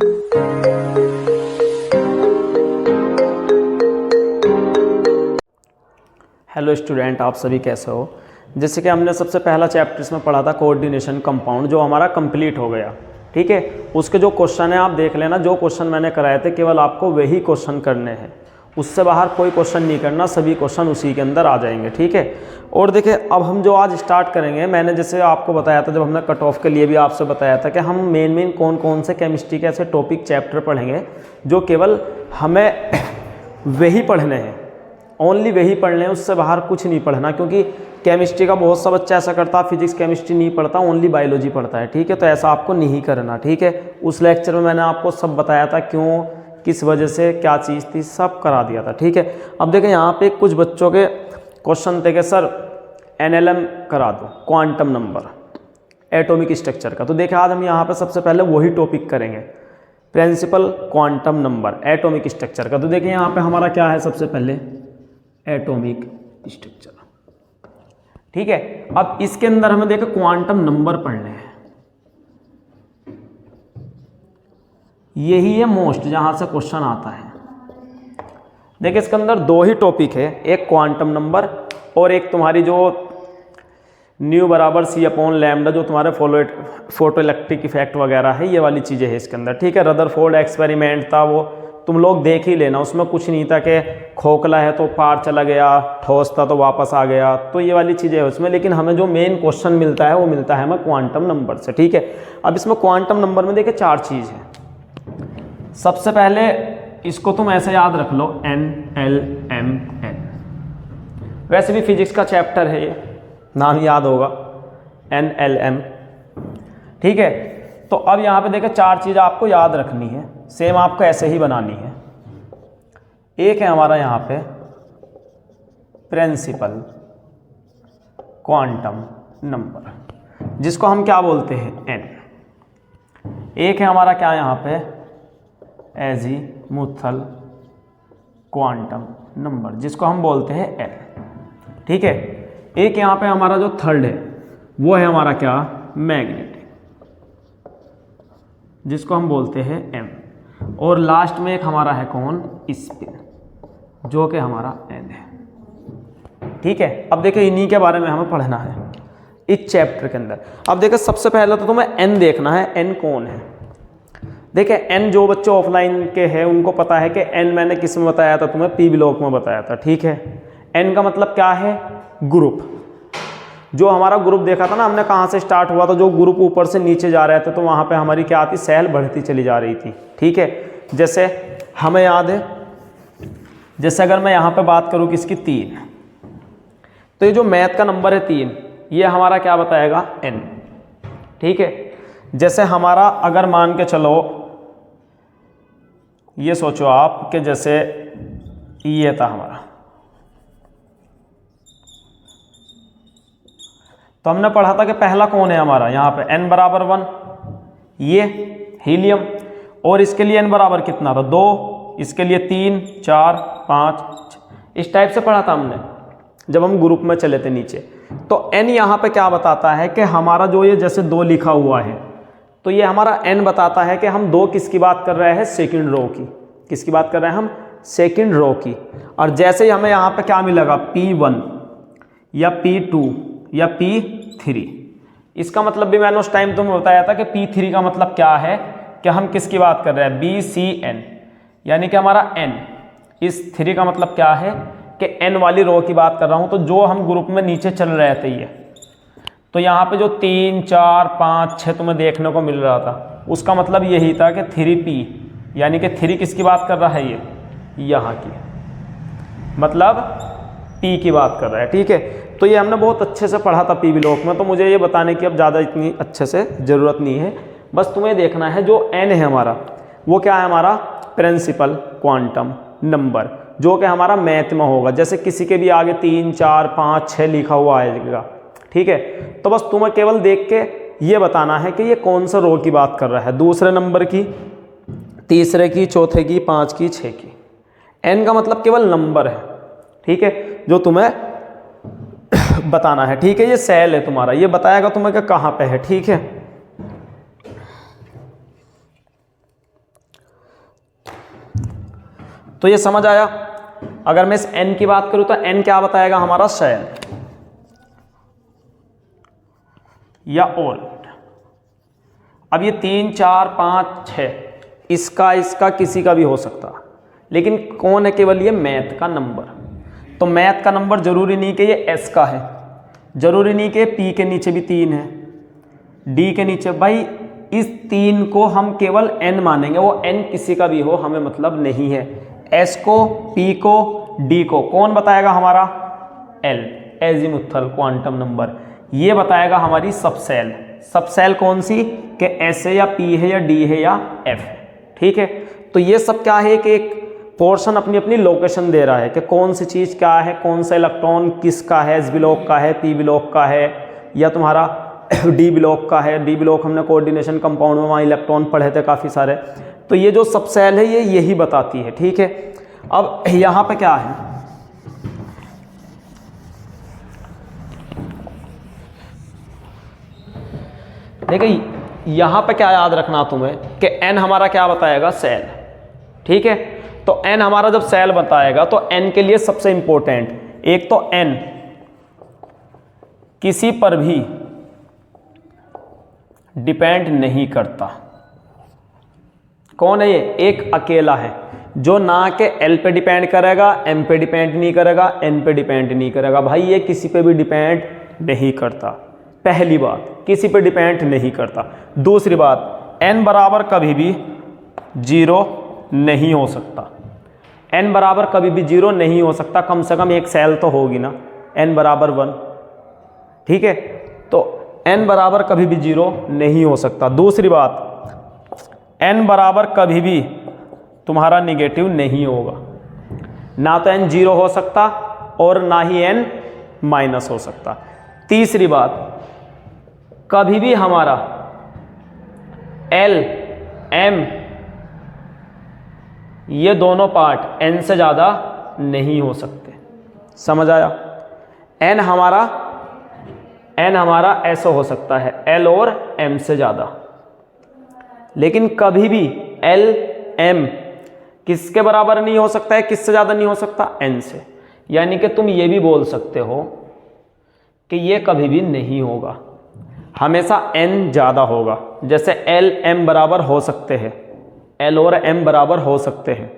Hello student, आप सभी कैसे हो। जैसे कि हमने सबसे पहला चैप्टर इसमें पढ़ा था कोऑर्डिनेशन कंपाउंड, जो हमारा कंप्लीट हो गया। ठीक है, उसके जो क्वेश्चन है आप देख लेना। जो क्वेश्चन मैंने कराए थे केवल आपको वही क्वेश्चन करने हैं, उससे बाहर कोई क्वेश्चन नहीं करना, सभी क्वेश्चन उसी के अंदर आ जाएंगे। ठीक है, और देखिए अब हम जो आज स्टार्ट करेंगे, मैंने जैसे आपको बताया था, जब हमने कट ऑफ के लिए भी आपसे बताया था कि हम मेन कौन कौन से केमिस्ट्री के ऐसे टॉपिक चैप्टर पढ़ेंगे जो केवल हमें वही पढ़ने हैं, ओनली वही पढ़ने हैं, उससे बाहर कुछ नहीं पढ़ना। क्योंकि केमिस्ट्री का बहुत सा बच्चा ऐसा करता है, फिजिक्स केमिस्ट्री नहीं पढ़ता, ओनली बायोलॉजी पढ़ता है। ठीक है, तो ऐसा आपको नहीं करना। ठीक है, उस लेक्चर में मैंने आपको सब बताया था, क्यों, किस वजह से, क्या चीज़ थी, सब करा दिया था। ठीक है, अब देखें यहाँ पे कुछ बच्चों के क्वेश्चन थे कि सर NLM करा दो, क्वांटम नंबर, एटॉमिक स्ट्रक्चर का। तो देखें आज हम यहाँ पर सबसे पहले वही टॉपिक करेंगे, principal quantum number, atomic structure का। तो देखिए यहाँ पे हमारा क्या है, सबसे पहले एटॉमिक स्ट्रक्चर। ठीक है, अब इसके अंदर हमें देखें क्वांटम नंबर पढ़ने हैं, यही है मोस्ट जहां से क्वेश्चन आता है। देखिए इसके अंदर दो ही टॉपिक है, एक क्वांटम नंबर और एक तुम्हारी जो न्यू बराबर C/λ, जो तुम्हारे फोटो इलेक्ट्रिक इफेक्ट वगैरह है, ये वाली चीज़ें है इसके अंदर। ठीक है, रदरफोर्ड एक्सपेरिमेंट था, वो तुम लोग देख ही लेना, उसमें कुछ नहीं था कि खोखला है तो पार चला गया, ठोस था तो वापस आ गया, तो ये वाली चीज़ें है उसमें। लेकिन हमें जो मेन क्वेश्चन मिलता है वो मिलता है हमें क्वांटम नंबर से। ठीक है, अब इसमें क्वांटम नंबर में देखिए चार चीज़ है। सबसे पहले इसको तुम ऐसे याद रख लो, NLMN। वैसे भी फिजिक्स का चैप्टर है ये, नाम याद होगा, NLM। ठीक है, तो अब यहाँ पे देखिए चार चीज़ आपको याद रखनी है, सेम आपको ऐसे ही बनानी है। एक है हमारा यहाँ पे प्रिंसिपल क्वांटम नंबर, जिसको हम क्या बोलते हैं, N। एक है हमारा क्या यहाँ पे एजीमुथल क्वांटम नंबर, जिसको हम बोलते हैं L। ठीक है, एक यहाँ पे हमारा जो थर्ड है वो है हमारा क्या, मैग्नेटिक, जिसको हम बोलते हैं M। और लास्ट में एक हमारा है कौन, स्पिन, जो कि हमारा N है। ठीक है, अब देखिए इन्हीं के बारे में हमें पढ़ना है इस चैप्टर के अंदर। अब देखिए सबसे पहले तो तुम्हें N देखना है, N कौन है। देखिए N जो बच्चे ऑफलाइन के हैं उनको पता है कि N मैंने किस में बताया था, तुम्हें P ब्लॉक में बताया था। ठीक है, N का मतलब क्या है, ग्रुप। जो हमारा ग्रुप देखा था ना हमने, कहाँ से स्टार्ट हुआ था, जो ग्रुप ऊपर से नीचे जा रहे थे, तो वहाँ पे हमारी क्या आती, सेल बढ़ती चली जा रही थी। ठीक है, जैसे हमें याद है, जैसे अगर मैं यहाँ पे बात करूँ किसकी, 3, तो ये जो मैथ का नंबर है 3, ये हमारा क्या बताएगा, N। ठीक है, जैसे हमारा अगर मान के चलो, ये सोचो आप कि जैसे ये था हमारा, तो हमने पढ़ा था कि पहला कौन है हमारा, यहाँ पे N बराबर 1, ये हीलियम, और इसके लिए N बराबर कितना था, 2, इसके लिए 3, 4, 5, इस टाइप से पढ़ा था हमने जब हम ग्रुप में चले थे नीचे। तो N यहाँ पे क्या बताता है कि हमारा जो ये जैसे 2 लिखा हुआ है, तो ये हमारा N बताता है कि हम 2 किसकी बात कर रहे हैं, सेकंड रो की। किसकी बात कर रहे हैं हम, सेकंड रो की। और जैसे ही हमें यहाँ पे क्या मिलेगा, P1 या P2 या P3, इसका मतलब भी मैंने उस टाइम तुम्हें बताया था कि P3 का मतलब क्या है, कि हम किसकी बात कर रहे हैं, BCN, यानी कि हमारा N। इस 3 का मतलब क्या है कि N वाली रो की बात कर रहा हूं। तो जो हम ग्रुप में नीचे चल रहे थे ये, तो यहाँ पे जो 3, 4, 5, 6 तुम्हें देखने को मिल रहा था, उसका मतलब यही था कि 3P, यानी कि 3 किसकी बात कर रहा है, ये यहाँ की, मतलब P की बात कर रहा है। ठीक है, तो ये हमने बहुत अच्छे से पढ़ा था P ब्लॉक में, तो मुझे ये बताने की अब ज़्यादा इतनी अच्छे से ज़रूरत नहीं है। बस तुम्हें देखना है जो N है हमारा, वो क्या है, हमारा प्रिंसिपल क्वांटम नंबर, जो कि हमारा मैथ में होगा। जैसे किसी के भी आगे 3, 4, 5, 6 लिखा हुआ आएगा। ठीक है, तो बस तुम्हें केवल देख के ये बताना है कि ये कौन सा रो की बात कर रहा है, दूसरे नंबर की, तीसरे की, चौथे की, 5 की, 6 की। N का मतलब केवल नंबर है। ठीक है, जो तुम्हें बताना है। ठीक है, ये सेल है तुम्हारा, ये बताएगा तुम्हें कि कहाँ पे है। ठीक है, तो ये समझ आया। अगर मैं इस n की बात करूं तो n क्या बताएगा हमारा, शेल या ओर्बिट। अब ये 3 4 5 6 इसका किसी का भी हो सकता, लेकिन कौन है केवल ये मैथ का नंबर। तो मैथ का नंबर जरूरी नहीं कि ये s का है, जरूरी नहीं कि p के नीचे भी 3 है, d के नीचे। भाई इस 3 को हम केवल n मानेंगे, वो n किसी का भी हो हमें मतलब नहीं है। s को, p को, d को कौन बताएगा हमारा, l एजीमुथल क्वांटम नंबर, ये बताएगा हमारी सबसेल। सबसेल कौन सी, कि s है या p है या d है या f है। ठीक है, तो ये सब क्या है कि एक पोर्शन अपनी अपनी लोकेशन दे रहा है कि कौन सी चीज़ क्या है, कौन सा इलेक्ट्रॉन किसका है, s ब्लॉक का है, p ब्लॉक का है, या तुम्हारा डी ब्लॉक का है। डी ब्लॉक हमने कोऑर्डिनेशन कंपाउंड में वहाँ इलेक्ट्रॉन पढ़े थे काफ़ी सारे। तो ये जो सबसेल है ये यही बताती है। ठीक है, अब यहाँ पे क्या है, देखिए यहाँ पे क्या याद रखना तुम्हें कि n हमारा क्या बताएगा, सेल। ठीक है, तो n हमारा जब सेल बताएगा तो n के लिए सबसे इंपॉर्टेंट एक तो n किसी पर भी डिपेंड नहीं करता। कौन है ये, एक अकेला है जो ना के L पे डिपेंड करेगा, M पे डिपेंड नहीं करेगा, N पे डिपेंड नहीं करेगा। भाई ये किसी पे भी डिपेंड नहीं करता। पहली बात, किसी पे डिपेंड नहीं करता। दूसरी बात, N बराबर कभी भी 0 नहीं हो सकता। N बराबर कभी भी 0 नहीं हो सकता, कम से कम एक सेल तो होगी ना, N बराबर 1। ठीक है, तो n बराबर कभी भी 0 नहीं हो सकता। दूसरी बात, n बराबर कभी भी तुम्हारा निगेटिव नहीं होगा, ना तो n 0 हो सकता और ना ही n माइनस हो सकता। तीसरी बात, कभी भी हमारा L M ये दोनों पार्ट n से ज़्यादा नहीं हो सकते। समझ आया, n हमारा ऐसा हो सकता है L और M से ज़्यादा, लेकिन कभी भी L M किसके बराबर नहीं हो सकता है, किससे ज़्यादा नहीं हो सकता, N से। यानी कि तुम ये भी बोल सकते हो कि ये कभी भी नहीं होगा, हमेशा N ज़्यादा होगा। जैसे L M बराबर हो सकते हैं, L और M बराबर हो सकते हैं,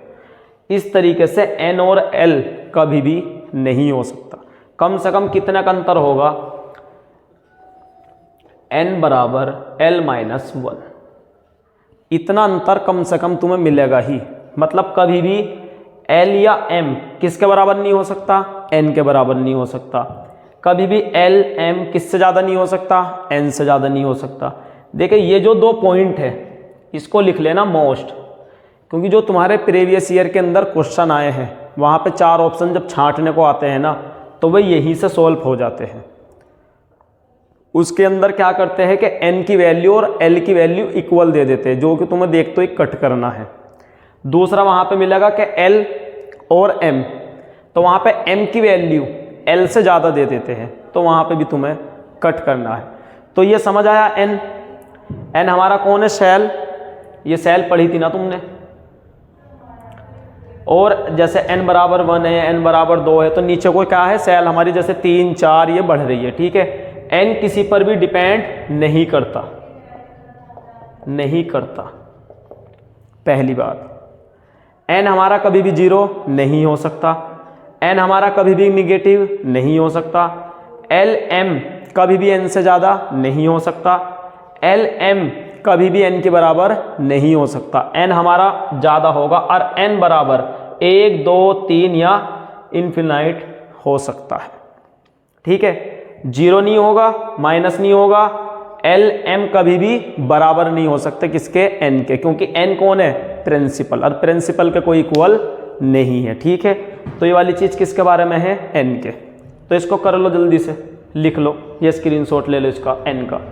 इस तरीके से N और L कभी भी नहीं हो सकता। कम से कम कितना का अंतर होगा, n बराबर L माइनस 1, इतना अंतर कम से कम तुम्हें मिलेगा ही। मतलब कभी भी L या M किसके बराबर नहीं हो सकता, n के बराबर नहीं हो सकता। कभी भी L M किससे ज़्यादा नहीं हो सकता, n से ज़्यादा नहीं हो सकता। देखिए ये जो 2 पॉइंट है इसको लिख लेना मोस्ट, क्योंकि जो तुम्हारे प्रीवियस ईयर के अंदर क्वेश्चन आए हैं वहाँ पे 4 ऑप्शन जब छांटने को आते हैं ना, तो वे यहीं से सॉल्व हो जाते हैं। उसके अंदर क्या करते हैं कि n की वैल्यू और L की वैल्यू इक्वल दे देते हैं, जो कि तुम्हें देखते ही कट करना है। दूसरा वहाँ पे मिलेगा कि L और M, तो वहाँ पे M की वैल्यू L से ज़्यादा दे देते हैं, तो वहाँ पे भी तुम्हें कट करना है। तो ये समझ आया, n हमारा कौन है, सेल। ये सेल पढ़ी थी ना तुमने। और जैसे n बराबर 1 है, n बराबर 2 है, तो नीचे को क्या है, सेल हमारी जैसे 3 4 ये बढ़ रही है। ठीक है, n किसी पर भी डिपेंड नहीं करता, नहीं करता। पहली बात, n हमारा कभी भी 0 नहीं हो सकता, n हमारा कभी भी निगेटिव नहीं हो सकता, L M कभी भी n से ज़्यादा नहीं हो सकता, L M कभी भी n के बराबर नहीं हो सकता। n हमारा ज़्यादा होगा और n बराबर 1 2 3 या इन्फिनाइट हो सकता है। ठीक है, 0 नहीं होगा, माइनस नहीं होगा, L M कभी भी बराबर नहीं हो सकते किसके, n के, क्योंकि n कौन है, प्रिंसिपल, और प्रिंसिपल के कोई इक्वल नहीं है। ठीक है, तो ये वाली चीज़ किसके बारे में है, n के। तो इसको कर लो, जल्दी से लिख लो, ये स्क्रीनशॉट ले लो इसका n का।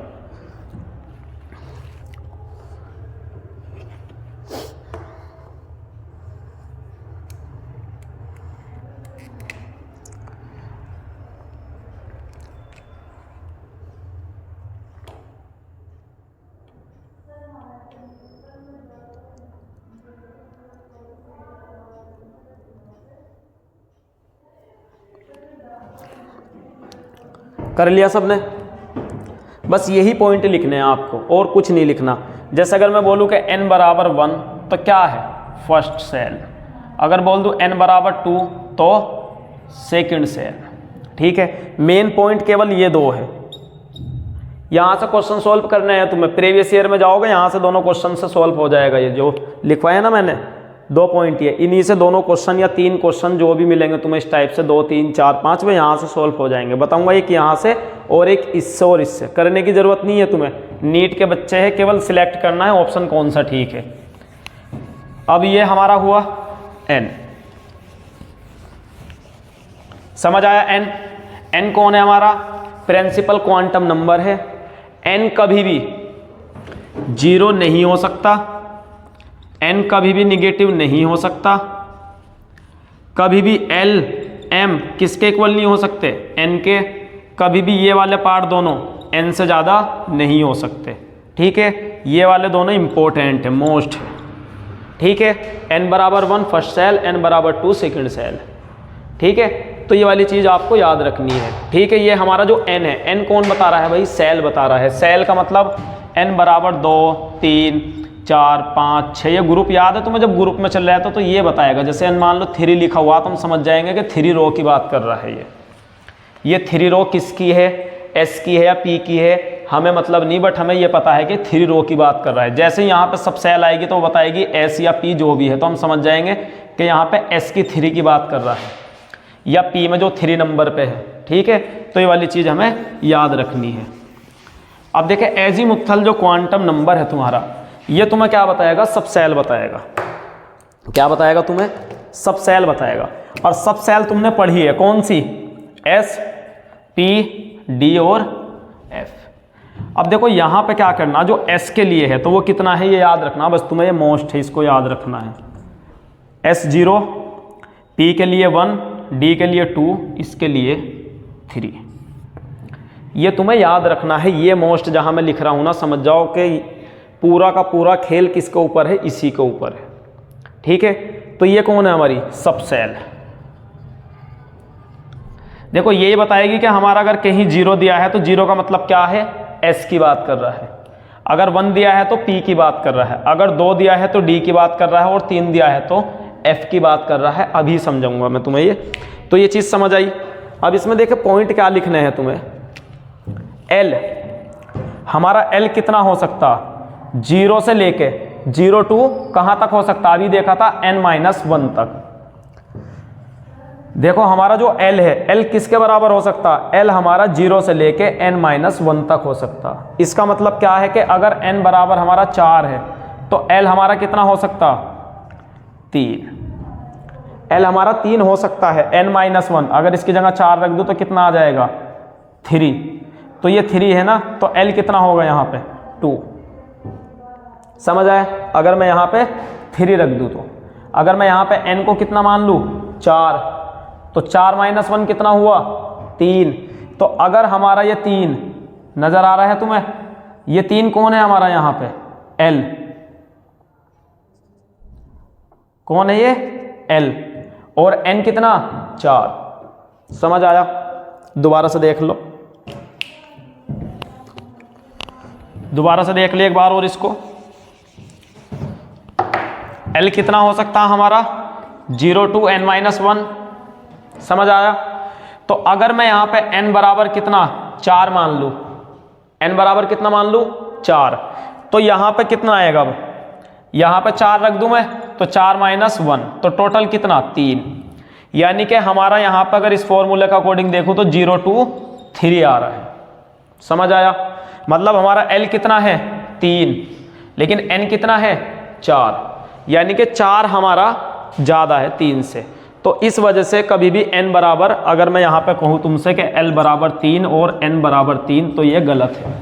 कर लिया सबने? बस यही पॉइंट लिखने हैं आपको और कुछ नहीं लिखना। जैसे अगर मैं बोलूँ कि n बराबर 1 तो क्या है? First shell. अगर बोल दूँ n बराबर 2 तो सेकंड सेल। ठीक है, मेन पॉइंट केवल ये दो है। यहाँ से क्वेश्चन सॉल्व करने हैं तुम्हें, प्रीवियस ईयर में जाओगे यहाँ से दोनों क्वेश्चन से सॉल्व हो जाएगा। ये जो लिखवाया ना मैंने, दो पॉइंट ये, इन्हीं से दोनों क्वेश्चन या 3 क्वेश्चन जो भी मिलेंगे तुम्हें इस टाइप से 2 3 4 5 में यहाँ से सॉल्व हो जाएंगे। बताऊंगा एक यहाँ से और एक इससे और इससे। करने की जरूरत नहीं है तुम्हें, नीट के बच्चे हैं, केवल सिलेक्ट करना है ऑप्शन कौन सा ठीक है। अब ये हमारा हुआ n, समझ आया? n कौन है हमारा? प्रिंसिपल क्वांटम नंबर है। n कभी भी 0 नहीं हो सकता, n कभी भी निगेटिव नहीं हो सकता, कभी भी l m किसके इक्वल नहीं हो सकते? n के। कभी भी ये वाले पार्ट दोनों n से ज़्यादा नहीं हो सकते। ठीक है, ये वाले दोनों इंपॉर्टेंट है, मोस्ट है। ठीक है, n बराबर 1 फर्स्ट सेल, n बराबर 2 सेकंड सेल। ठीक है, तो ये वाली चीज़ आपको याद रखनी है। ठीक है, ये हमारा जो n है, n कौन बता रहा है भाई? सेल बता रहा है। सेल का मतलब n बराबर 2 3 4 5 6, ये ग्रुप याद है तुम्हें? जब ग्रुप में चल रहा है तो ये बताएगा। जैसे n मान लो 3 लिखा हुआ तो हम समझ जाएंगे कि 3 रो की बात कर रहा है। ये 3 रो किसकी है? s की है या p की है? हमें मतलब नहीं, बट हमें ये पता है कि 3 रो की बात कर रहा है। जैसे यहाँ पे सब सेल आएगी तो वो बताएगी s या p जो भी है, तो हम समझ जाएंगे कि यहाँ पे s की 3 की बात कर रहा है या p में जो 3 नंबर पे है। ठीक है, तो ये वाली चीज़ हमें याद रखनी है। अब देखें, एजीमुथल जो क्वांटम नंबर है तुम्हारा, ये तुम्हें क्या बताएगा? सब सेल बताएगा। क्या बताएगा तुम्हें? सब सेल बताएगा। और सब सेल तुमने पढ़ी है, कौन सी? s p d और f। अब देखो यहाँ पे क्या करना, जो s के लिए है तो वो कितना है ये याद रखना, बस तुम्हें ये मोस्ट है, इसको याद रखना है। s 0, p के लिए 1, d के लिए 2, इसके लिए 3। ये तुम्हें याद रखना है, ये मोस्ट जहाँ मैं लिख रहा हूँ ना, समझ जाओ कि पूरा का पूरा खेल किसके ऊपर है? इसी के ऊपर है। ठीक है, तो ये कौन है? हमारी सब सेल। देखो ये बताएगी कि हमारा अगर कहीं 0 दिया है तो 0 का मतलब क्या है? s की बात कर रहा है। अगर 1 दिया है तो p की बात कर रहा है, अगर 2 दिया है तो d की बात कर रहा है, और 3 दिया है तो f की बात कर रहा है। अभी समझाऊंगा मैं तुम्हें ये। तो ये चीज़ समझ आई। अब इसमें देखे पॉइंट क्या लिखने हैं तुम्हें? l, हमारा l कितना हो सकता? 0 से लेके 0 टू कहाँ तक हो सकता? अभी देखा था n-1 तक। देखो हमारा जो l है, l किसके बराबर हो सकता? l हमारा 0 से लेके n-1 तक हो सकता। इसका मतलब क्या है कि अगर n बराबर हमारा 4 है तो l हमारा कितना हो सकता? 3। l हमारा 3 हो सकता है, n-1। अगर इसकी जगह 4 रख दूँ तो कितना आ जाएगा? 3। तो ये 3 है ना, तो l कितना होगा यहाँ पे? 2। समझ आया? अगर मैं यहाँ पे 3 रख दूँ तो, अगर मैं यहाँ पे n को कितना मान लूँ? 4, तो 4-1 कितना हुआ? 3। तो अगर हमारा ये 3 नजर आ रहा है तुम्हें, ये 3 कौन है हमारा यहाँ पे? l। कौन है ये? l। और n कितना? 4। समझ आया? दोबारा से देख लो, दोबारा से देख ले एक बार और इसको। l कितना हो सकता है हमारा? 0 टू n-1। समझ आया? तो अगर मैं यहाँ पे n बराबर कितना? 4 मान लूँ, n बराबर कितना मान लूँ? 4, तो यहाँ पे कितना आएगा? अब यहाँ पे 4 रख दूँ मैं तो 4-1, तो टोटल कितना? 3। यानी कि हमारा यहाँ पे अगर इस फॉर्मूले का अकॉर्डिंग देखूँ तो 0 टू 3 आ रहा है। समझ आया? मतलब हमारा l कितना है? 3, लेकिन n कितना है? 4, यानी कि 4 हमारा ज़्यादा है 3 से। तो इस वजह से कभी भी n बराबर, अगर मैं यहाँ पे कहूँ तुमसे कि l बराबर 3 और n बराबर 3, तो ये गलत है,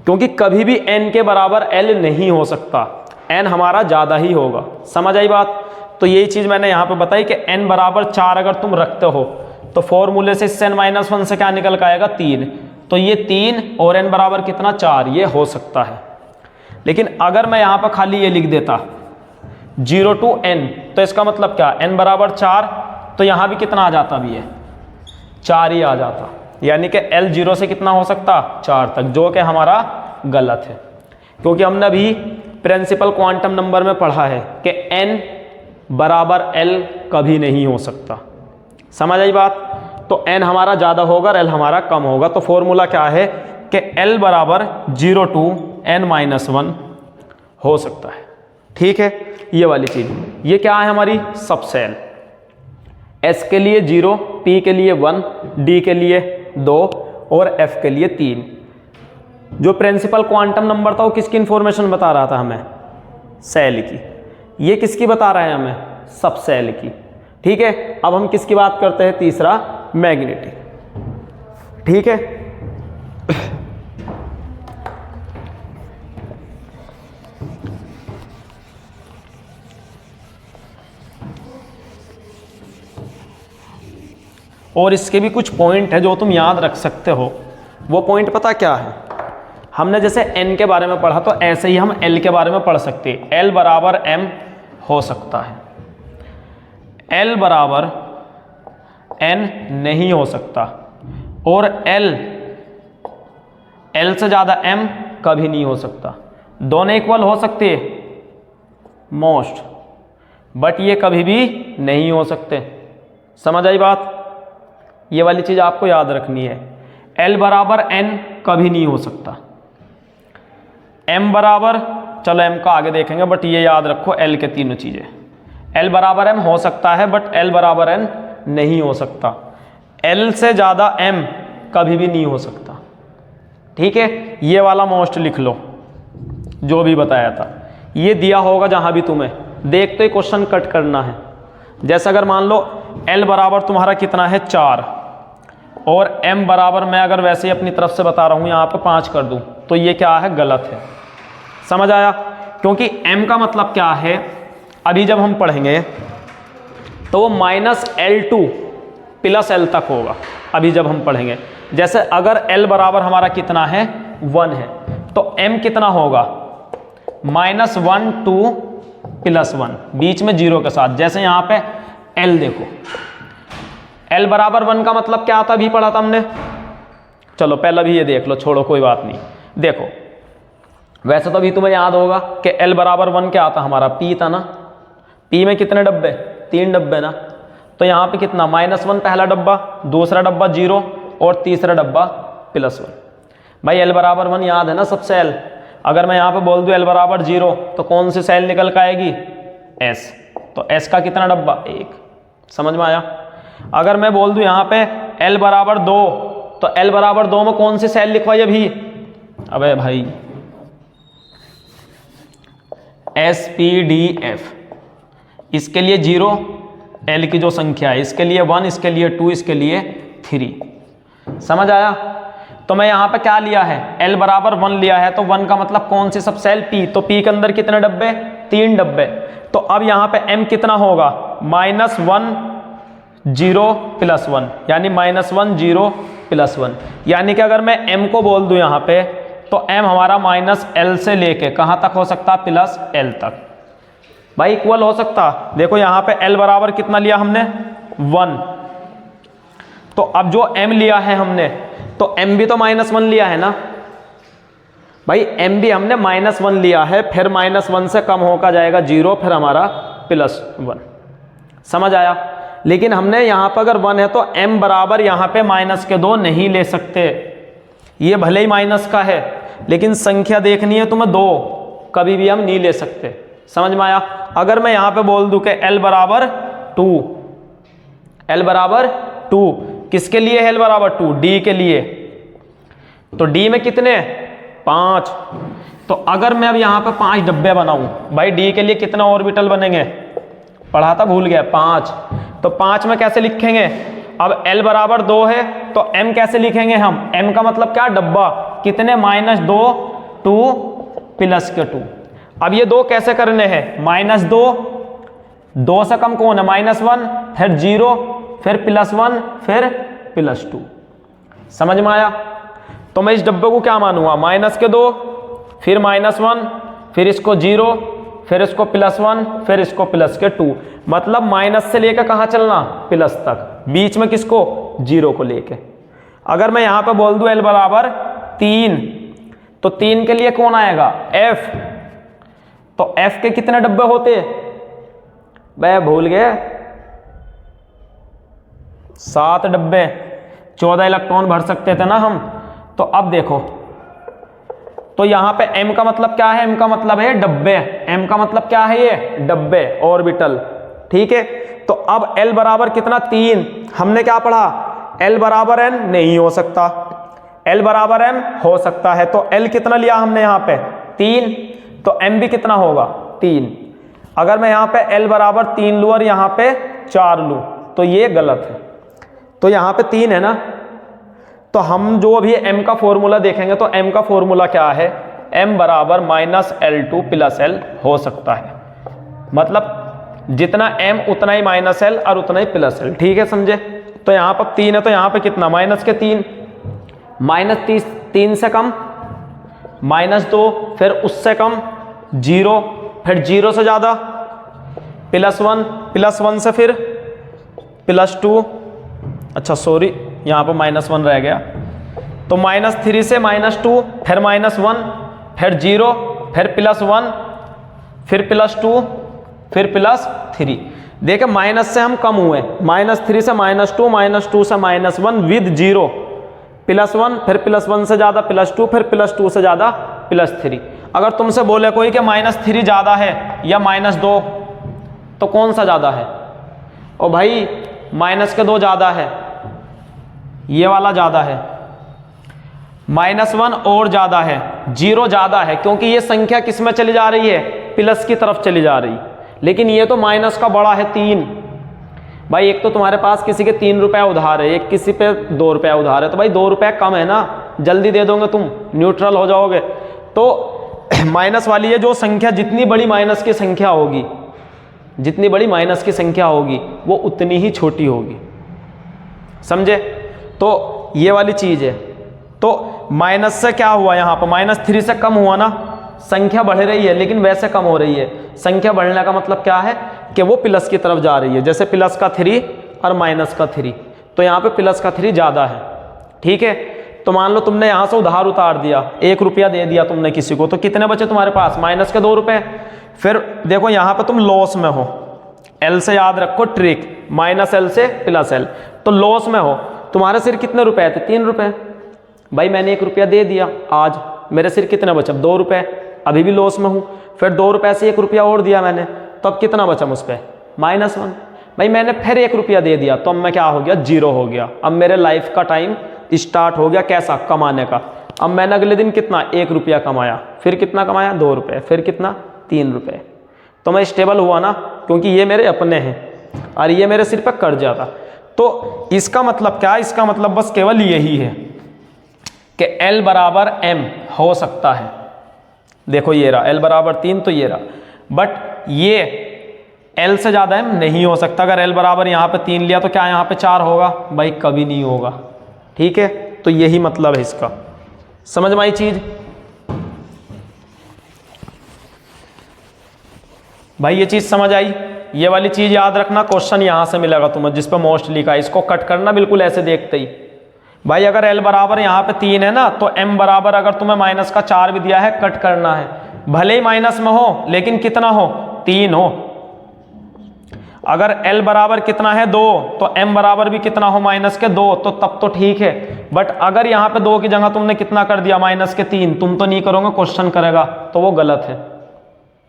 क्योंकि कभी भी n के बराबर l नहीं हो सकता, n हमारा ज़्यादा ही होगा। समझ आई बात? तो यही चीज़ मैंने यहाँ पे बताई कि n बराबर 4 अगर तुम रखते हो तो फॉर्मूले से इससे n-1 से क्या निकल के आएगा? 3। तो ये 3 और n बराबर कितना? 4, ये हो सकता है। लेकिन अगर मैं यहाँ पर खाली ये लिख देता 0 टू n, तो इसका मतलब क्या? n बराबर 4, तो यहाँ भी कितना आ जाता? भी है 4 ही आ जाता। यानी कि L 0 से कितना हो सकता 4 तक, जो कि हमारा गलत है, क्योंकि हमने अभी प्रिंसिपल क्वांटम नंबर में पढ़ा है कि n बराबर L कभी नहीं हो सकता। समझ आई बात? तो n हमारा ज़्यादा होगा और L हमारा कम होगा। तो फॉर्मूला क्या है कि L बराबर 0 to n-1 हो सकता है। ठीक है, ये वाली चीज़, ये क्या है हमारी सबसेल। S के लिए 0, P के लिए 1, D के लिए 2 और F के लिए 3। जो प्रिंसिपल क्वांटम नंबर था वो किसकी इंफॉर्मेशन बता रहा था हमें? सेल की। ये किसकी बता रहा है हमें? सबसेल की। ठीक है, अब हम किसकी बात करते हैं? तीसरा, मैग्नेटिक। ठीक है, और इसके भी कुछ पॉइंट है जो तुम याद रख सकते हो। वो पॉइंट पता क्या है? हमने जैसे n के बारे में पढ़ा तो ऐसे ही हम L के बारे में पढ़ सकते हैं। L बराबर m हो सकता है, L बराबर n नहीं हो सकता, और L से ज़्यादा m कभी नहीं हो सकता। दोनों इक्वल हो सकते हैं मोस्ट, बट ये कभी भी नहीं हो सकते। समझ आई बात? ये वाली चीज़ आपको याद रखनी है। L बराबर n कभी नहीं हो सकता, m बराबर, चलो m का आगे देखेंगे, बट ये याद रखो L के तीनों चीज़ें। L बराबर m हो सकता है, बट L बराबर n नहीं हो सकता। L से ज़्यादा m कभी भी नहीं हो सकता। ठीक है, ये वाला मोस्ट लिख लो जो भी बताया था। ये दिया होगा जहाँ भी तुम्हें, देखते ही क्वेश्चन कट करना है। जैसे अगर मान लो L बराबर तुम्हारा कितना है 4, और m बराबर मैं अगर वैसे ही अपनी तरफ से बता रहा हूँ यहाँ पे 5 कर दूँ, तो ये क्या है? गलत है। समझ आया? क्योंकि m का मतलब क्या है, अभी जब हम पढ़ेंगे तो वो -L2 + L तक होगा। अभी जब हम पढ़ेंगे, जैसे अगर L बराबर हमारा कितना है 1 है, तो m कितना होगा? -1 to +1, बीच में 0 के साथ। जैसे यहाँ पे L देखो, L बराबर 1 का मतलब क्या था? अभी पढ़ा था हमने। चलो पहले भी ये देख लो, छोड़ो कोई बात नहीं। देखो, वैसे तो अभी तुम्हें याद होगा कि L बराबर 1 क्या था हमारा? P था ना। P में कितने डब्बे? 3 डब्बे ना। तो यहाँ पे कितना? -1 पहला डब्बा, दूसरा डब्बा 0 और तीसरा डब्बा +1। भाई L बराबर 1 याद है ना सब सेल। अगर मैं यहाँ पे बोल दूँ L बराबर 0, तो कौन सी सेल निकल कर आएगी? S। तो S का कितना डब्बा? 1। समझ में आया? अगर मैं बोल दूँ यहाँ पे L बराबर 2, तो L बराबर 2 में कौन सी सेल लिखवाई अभी? अबे भाई SPDF। इसके लिए 0 L की जो संख्या है, इसके लिए 1, इसके लिए 2, इसके लिए 3। समझ आया? तो मैं यहाँ पे क्या लिया है? L बराबर 1 लिया है, तो 1 का मतलब कौन सी सब सेल? P। तो P के अंदर कितने डब्बे? 3 डब्बे। तो अब यहाँ पे M कितना होगा? -1 0 +1, यानी -1 0 +1। यानी कि अगर मैं M को बोल दूँ यहाँ पे, तो M हमारा -L से लेके कहाँ तक हो सकता? +L तक। भाई इक्वल हो सकता। देखो यहाँ पे L बराबर कितना लिया हमने? 1। तो अब जो M लिया है हमने, तो M भी तो -1 लिया है ना भाई। M भी हमने -1 लिया है, फिर -1 से कम होकर जाएगा 0, फिर हमारा +1। समझ आया? लेकिन हमने यहाँ पर अगर 1 है तो M बराबर यहाँ पे -2 नहीं ले सकते। ये भले ही माइनस का है, लेकिन संख्या देखनी है तुम्हें 2, कभी भी हम नहीं ले सकते। समझ में आया? अगर मैं यहाँ पे बोल दूं कि L बराबर 2, L बराबर 2, किसके लिए है L बराबर 2? D के लिए। तो D में कितने? 5। तो अगर मैं अब यहाँ पे 5 डब्बे बनाऊं, भाई D के लिए कितना ऑर्बिटल बनेंगे? पढ़ा था, भूल गया। 5। तो 5 में कैसे लिखेंगे? अब L बराबर 2 है, तो M कैसे लिखेंगे हम? M का मतलब क्या? डब्बा। कितने? -2 2 +2। अब ये 2 कैसे करने हैं? -2, 2 से कम कौन है? -1, फिर 0, फिर +1, फिर +2। समझ में आया? तो मैं इस डब्बे को क्या मानूंगा? -2, फिर -1, फिर इसको 0, फिर इसको +1, फिर इसको +2। मतलब माइनस से लेकर कहाँ चलना? प्लस तक। बीच में किसको? 0 को लेके। अगर मैं यहां पे बोल दूं L बराबर 3, तो 3 के लिए कौन आएगा? F। तो F के कितने डब्बे होते? वह भूल गए, 7 डब्बे, 14 इलेक्ट्रॉन भर सकते थे ना हम। तो अब देखो, तो यहां पे M का मतलब क्या है? M का मतलब है डब्बे। M का मतलब क्या है? ये डब्बे, ऑर्बिटल। ठीक है, तो अब L बराबर कितना? 3। हमने क्या पढ़ा? L बराबर n नहीं हो सकता, L बराबर m हो सकता है। तो L कितना लिया हमने यहाँ पे? 3। तो m भी कितना होगा? 3। अगर मैं यहाँ पे L बराबर 3 लूँ और यहाँ पे 4 लूँ तो ये गलत है। तो यहाँ पे 3 है ना, तो हम जो अभी m का फॉर्मूला देखेंगे तो m का फॉर्मूला क्या है? m बराबर -L2 + L हो सकता है। मतलब जितना m उतना ही -L और उतना ही +L। ठीक है, समझे? तो यहाँ पर 3 है, तो यहाँ पे कितना? -3, -3 से कम, -2, फिर उससे कम 0, फिर 0 से ज़्यादा +1, +1 से फिर +2, अच्छा सॉरी यहाँ पर -1 रह गया। तो -3 से -2, फिर -1, फिर 0, फिर +1, फिर +2, फिर +3। देखिए माइनस से हम कम हुए, -3 से -2, -2 से -1 विद 0, +1, फिर +1 से ज़्यादा +2, फिर +2 से ज़्यादा +3। अगर तुमसे बोले कोई कि -3 ज़्यादा है या -2, तो कौन सा ज़्यादा है? ओ भाई -2 ज़्यादा है, ये वाला ज़्यादा है। -1 और ज़्यादा है, 0 ज़्यादा है, क्योंकि ये संख्या किस में चली जा रही है? प्लस की तरफ चली जा रही। लेकिन ये तो माइनस का बड़ा है 3। भाई एक तो तुम्हारे पास किसी के 3 रुपए उधार है, एक किसी पे 2 रुपया उधार है, तो भाई 2 रुपये कम है ना, जल्दी दे दोगे तुम, न्यूट्रल हो जाओगे। तो माइनस वाली है जो संख्या, जितनी बड़ी माइनस की संख्या होगी, जितनी बड़ी माइनस की संख्या होगी वो उतनी ही छोटी होगी, समझे? तो ये वाली चीज़ है। तो माइनस से क्या हुआ यहाँ पर? -3 से कम हुआ ना, संख्या बढ़ रही है लेकिन वैसे कम हो रही है। संख्या बढ़ने का मतलब क्या है? कि वो प्लस की तरफ जा रही है, जैसे प्लस का 3 और माइनस का 3। तो यहाँ पे प्लस का 3 ज़्यादा है। ठीक है, तो मान लो तुमने यहाँ से उधार उतार दिया, 1 रुपया दे दिया तुमने किसी को, तो कितने बचे तुम्हारे पास? -2 रुपये। फिर देखो यहाँ पे तुम लॉस में हो, L से याद रखो ट्रिक, -L से +L। तो लॉस में हो, तुम्हारे सिर कितने रुपए थे? 3 रुपये। भाई मैंने 1 रुपया दे दिया आज, मेरे सिर कितने बचे? 2 रुपये, अभी भी लॉस में हूँ। फिर 2 रुपये से 1 रुपया और दिया मैंने, तो अब कितना बचा मुझ पर? -1। भाई मैंने फिर 1 रुपया दे दिया, तो अब मैं क्या हो गया? 0 हो गया। अब मेरे लाइफ का टाइम स्टार्ट हो गया कैसा? कमाने का। अब मैंने अगले दिन कितना? 1 रुपया कमाया, फिर कितना कमाया? 2 रुपये, फिर कितना? 3 रुपये। तो मैं स्टेबल हुआ ना, क्योंकि ये मेरे अपने हैं और ये मेरे सिर पर कर्जा था। तो इसका मतलब क्या? इसका मतलब बस केवल यही है कि L बराबर M हो सकता है। देखो ये रहा L बराबर 3, तो ये रहा, बट ये L से ज़्यादा M नहीं हो सकता। अगर L बराबर यहाँ पे 3 लिया तो क्या यहाँ पे 4 होगा? भाई कभी नहीं होगा। ठीक है, तो यही मतलब है इसका। समझ में आई चीज़? भाई ये चीज़ समझ आई? ये वाली चीज़ याद रखना, क्वेश्चन यहाँ से मिलेगा तुम्हें जिस पर मोस्ट लिखा है, इसको कट करना बिल्कुल ऐसे देखते ही। भाई अगर L बराबर यहाँ पे 3 है ना, तो M बराबर अगर तुम्हें -4 भी दिया है, कट करना है। भले ही माइनस में हो लेकिन कितना हो? 3 हो। अगर L बराबर कितना है? 2, तो M बराबर भी कितना हो? -2, तो तब तो ठीक है। बट अगर यहाँ पे 2 की जगह तुमने कितना कर दिया? -3, तुम तो नहीं करोगे, क्वेश्चन करेगा, तो वो गलत है।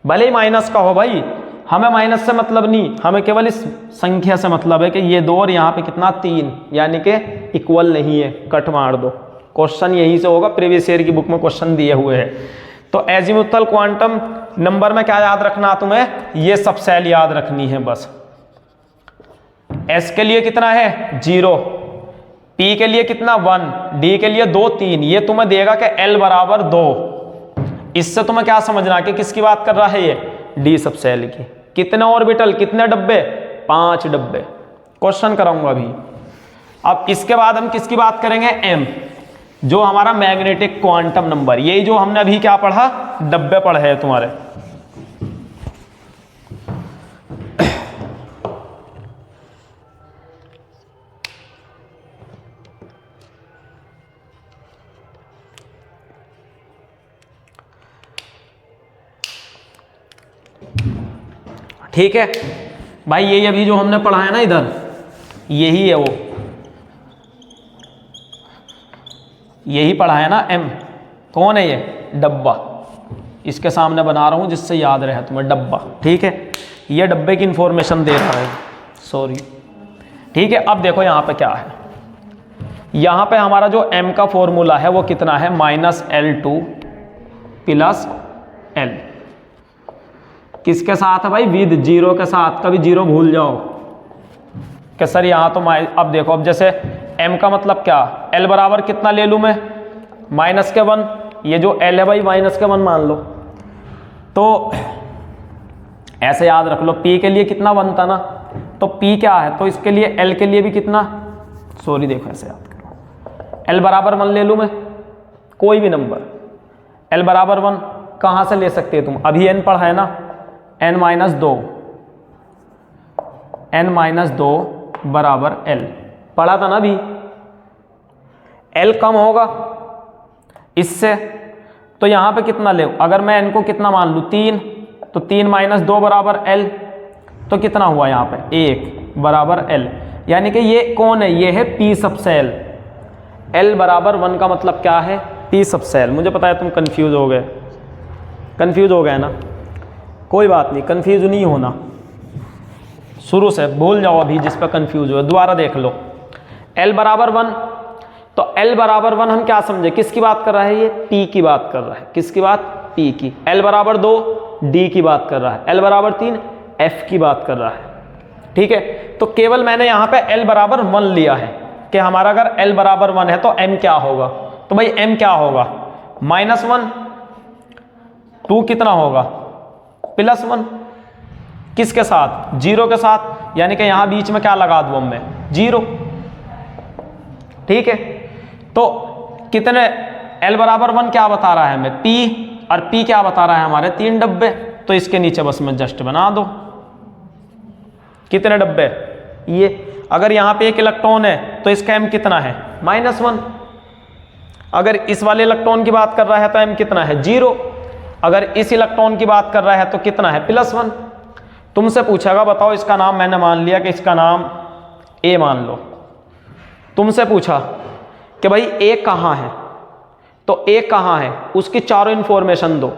भले ही माइनस का हो भाई, हमें माइनस से मतलब नहीं, हमें केवल इस संख्या से मतलब है कि ये 2 और यहाँ पे कितना? 3, यानी कि इक्वल नहीं है, कट मार दो। क्वेश्चन यहीं से होगा, प्रीवियस ईयर की बुक में क्वेश्चन दिए हुए हैं। तो एजीमुथल क्वांटम नंबर में क्या याद रखना तुम्हें? ये सब सेल याद रखनी है बस। S के लिए कितना है? 0, P के लिए कितना? 1, D के लिए 2, 3। ये तुम्हें देगा कि L बराबर 2। इससे तुम्हें क्या समझना कि किसकी बात कर रहा है ये? D सब सेल की। कितने ऑर्बिटल, कितने डब्बे? 5 डब्बे। क्वेश्चन कराऊंगा अभी। अब इसके बाद हम किसकी बात करेंगे? M, जो हमारा मैग्नेटिक क्वांटम नंबर। यही जो हमने अभी क्या पढ़ा? डब्बे पढ़े हैं तुम्हारे। ठीक है भाई, यही अभी जो हमने पढ़ा है ना इधर, यही है वो, यही पढ़ा है ना m। कौन है ये? डब्बा। इसके सामने बना रहा हूं जिससे याद रहे तुम्हें, डब्बा। ठीक है, ये डब्बे की इंफॉर्मेशन दे रहा है, सॉरी। ठीक है, अब देखो यहां पे क्या है, यहां पे हमारा जो m का फॉर्मूला है वो कितना है, -L2 + L। किसके साथ है भाई? विद जीरो के साथ। कभी जीरो भूल जाओ कि सर यहां तो अब देखो, अब जैसे m का मतलब क्या, l बराबर कितना ले लूं मैं, -1। ये जो l है भाई -1 मान लो। तो ऐसे याद रख लो, p के लिए कितना 1 था ना, तो p क्या है, तो इसके लिए l के लिए भी कितना, सॉरी देखो ऐसे याद करो, l बराबर 1 ले लूं मैं, कोई भी नंबर, l बराबर 1 कहां से ले सकते हो तुम, अभी n पढ़ा है ना, n-2 बराबर l पढ़ा था ना अभी। l कम होगा इससे, तो यहां पे कितना ले, अगर मैं n को कितना मान लूं 3, तो 3 - 2 बराबर l, तो कितना हुआ यहां पे 1 बराबर l। यानी कि ये कौन है, ये है p सब से l। l बराबर 1 का मतलब क्या है, p सब से l। मुझे पता है तुम कंफ्यूज हो गए ना, कोई बात नहीं, कंफ्यूज नहीं होना, शुरू से भूल जाओ अभी जिस पर कंफ्यूज हो, दोबारा देख लो। l बराबर 1, तो l बराबर 1 हम क्या समझे, किसकी बात कर रहा है, ये p की बात कर रहा है। किसकी बात, p की। l बराबर 2 d की बात कर रहा है। l बराबर 3 f की बात कर रहा है। ठीक है, तो केवल मैंने यहां पे l बराबर 1 लिया है कि हमारा अगर l बराबर 1 है तो m क्या होगा, तो भाई m क्या होगा, -1, 2 कितना होगा, +1, किसके साथ, 0 के साथ। यानी कि यहां बीच में क्या लगा दूं मैं, 0। ठीक है, तो कितने, l बराबर 1 क्या बता रहा है हमें, p, और p क्या बता रहा है हमारे 3 डब्बे। तो इसके नीचे बस में जस्ट बना दो, कितने डब्बे, ये। अगर यहां पे एक इलेक्ट्रॉन है तो इसका m कितना है, -1। अगर इस वाले इलेक्ट्रॉन की बात कर रहा है तो m कितना है, 0। अगर इस इलेक्ट्रॉन की बात कर रहा है तो कितना है, +1। तुमसे पूछेगा बताओ इसका नाम, मैंने मान लिया कि इसका नाम a मान लो। तुमसे पूछा कि भाई a कहाँ है, तो a कहाँ है, उसकी चारों इंफॉर्मेशन दो।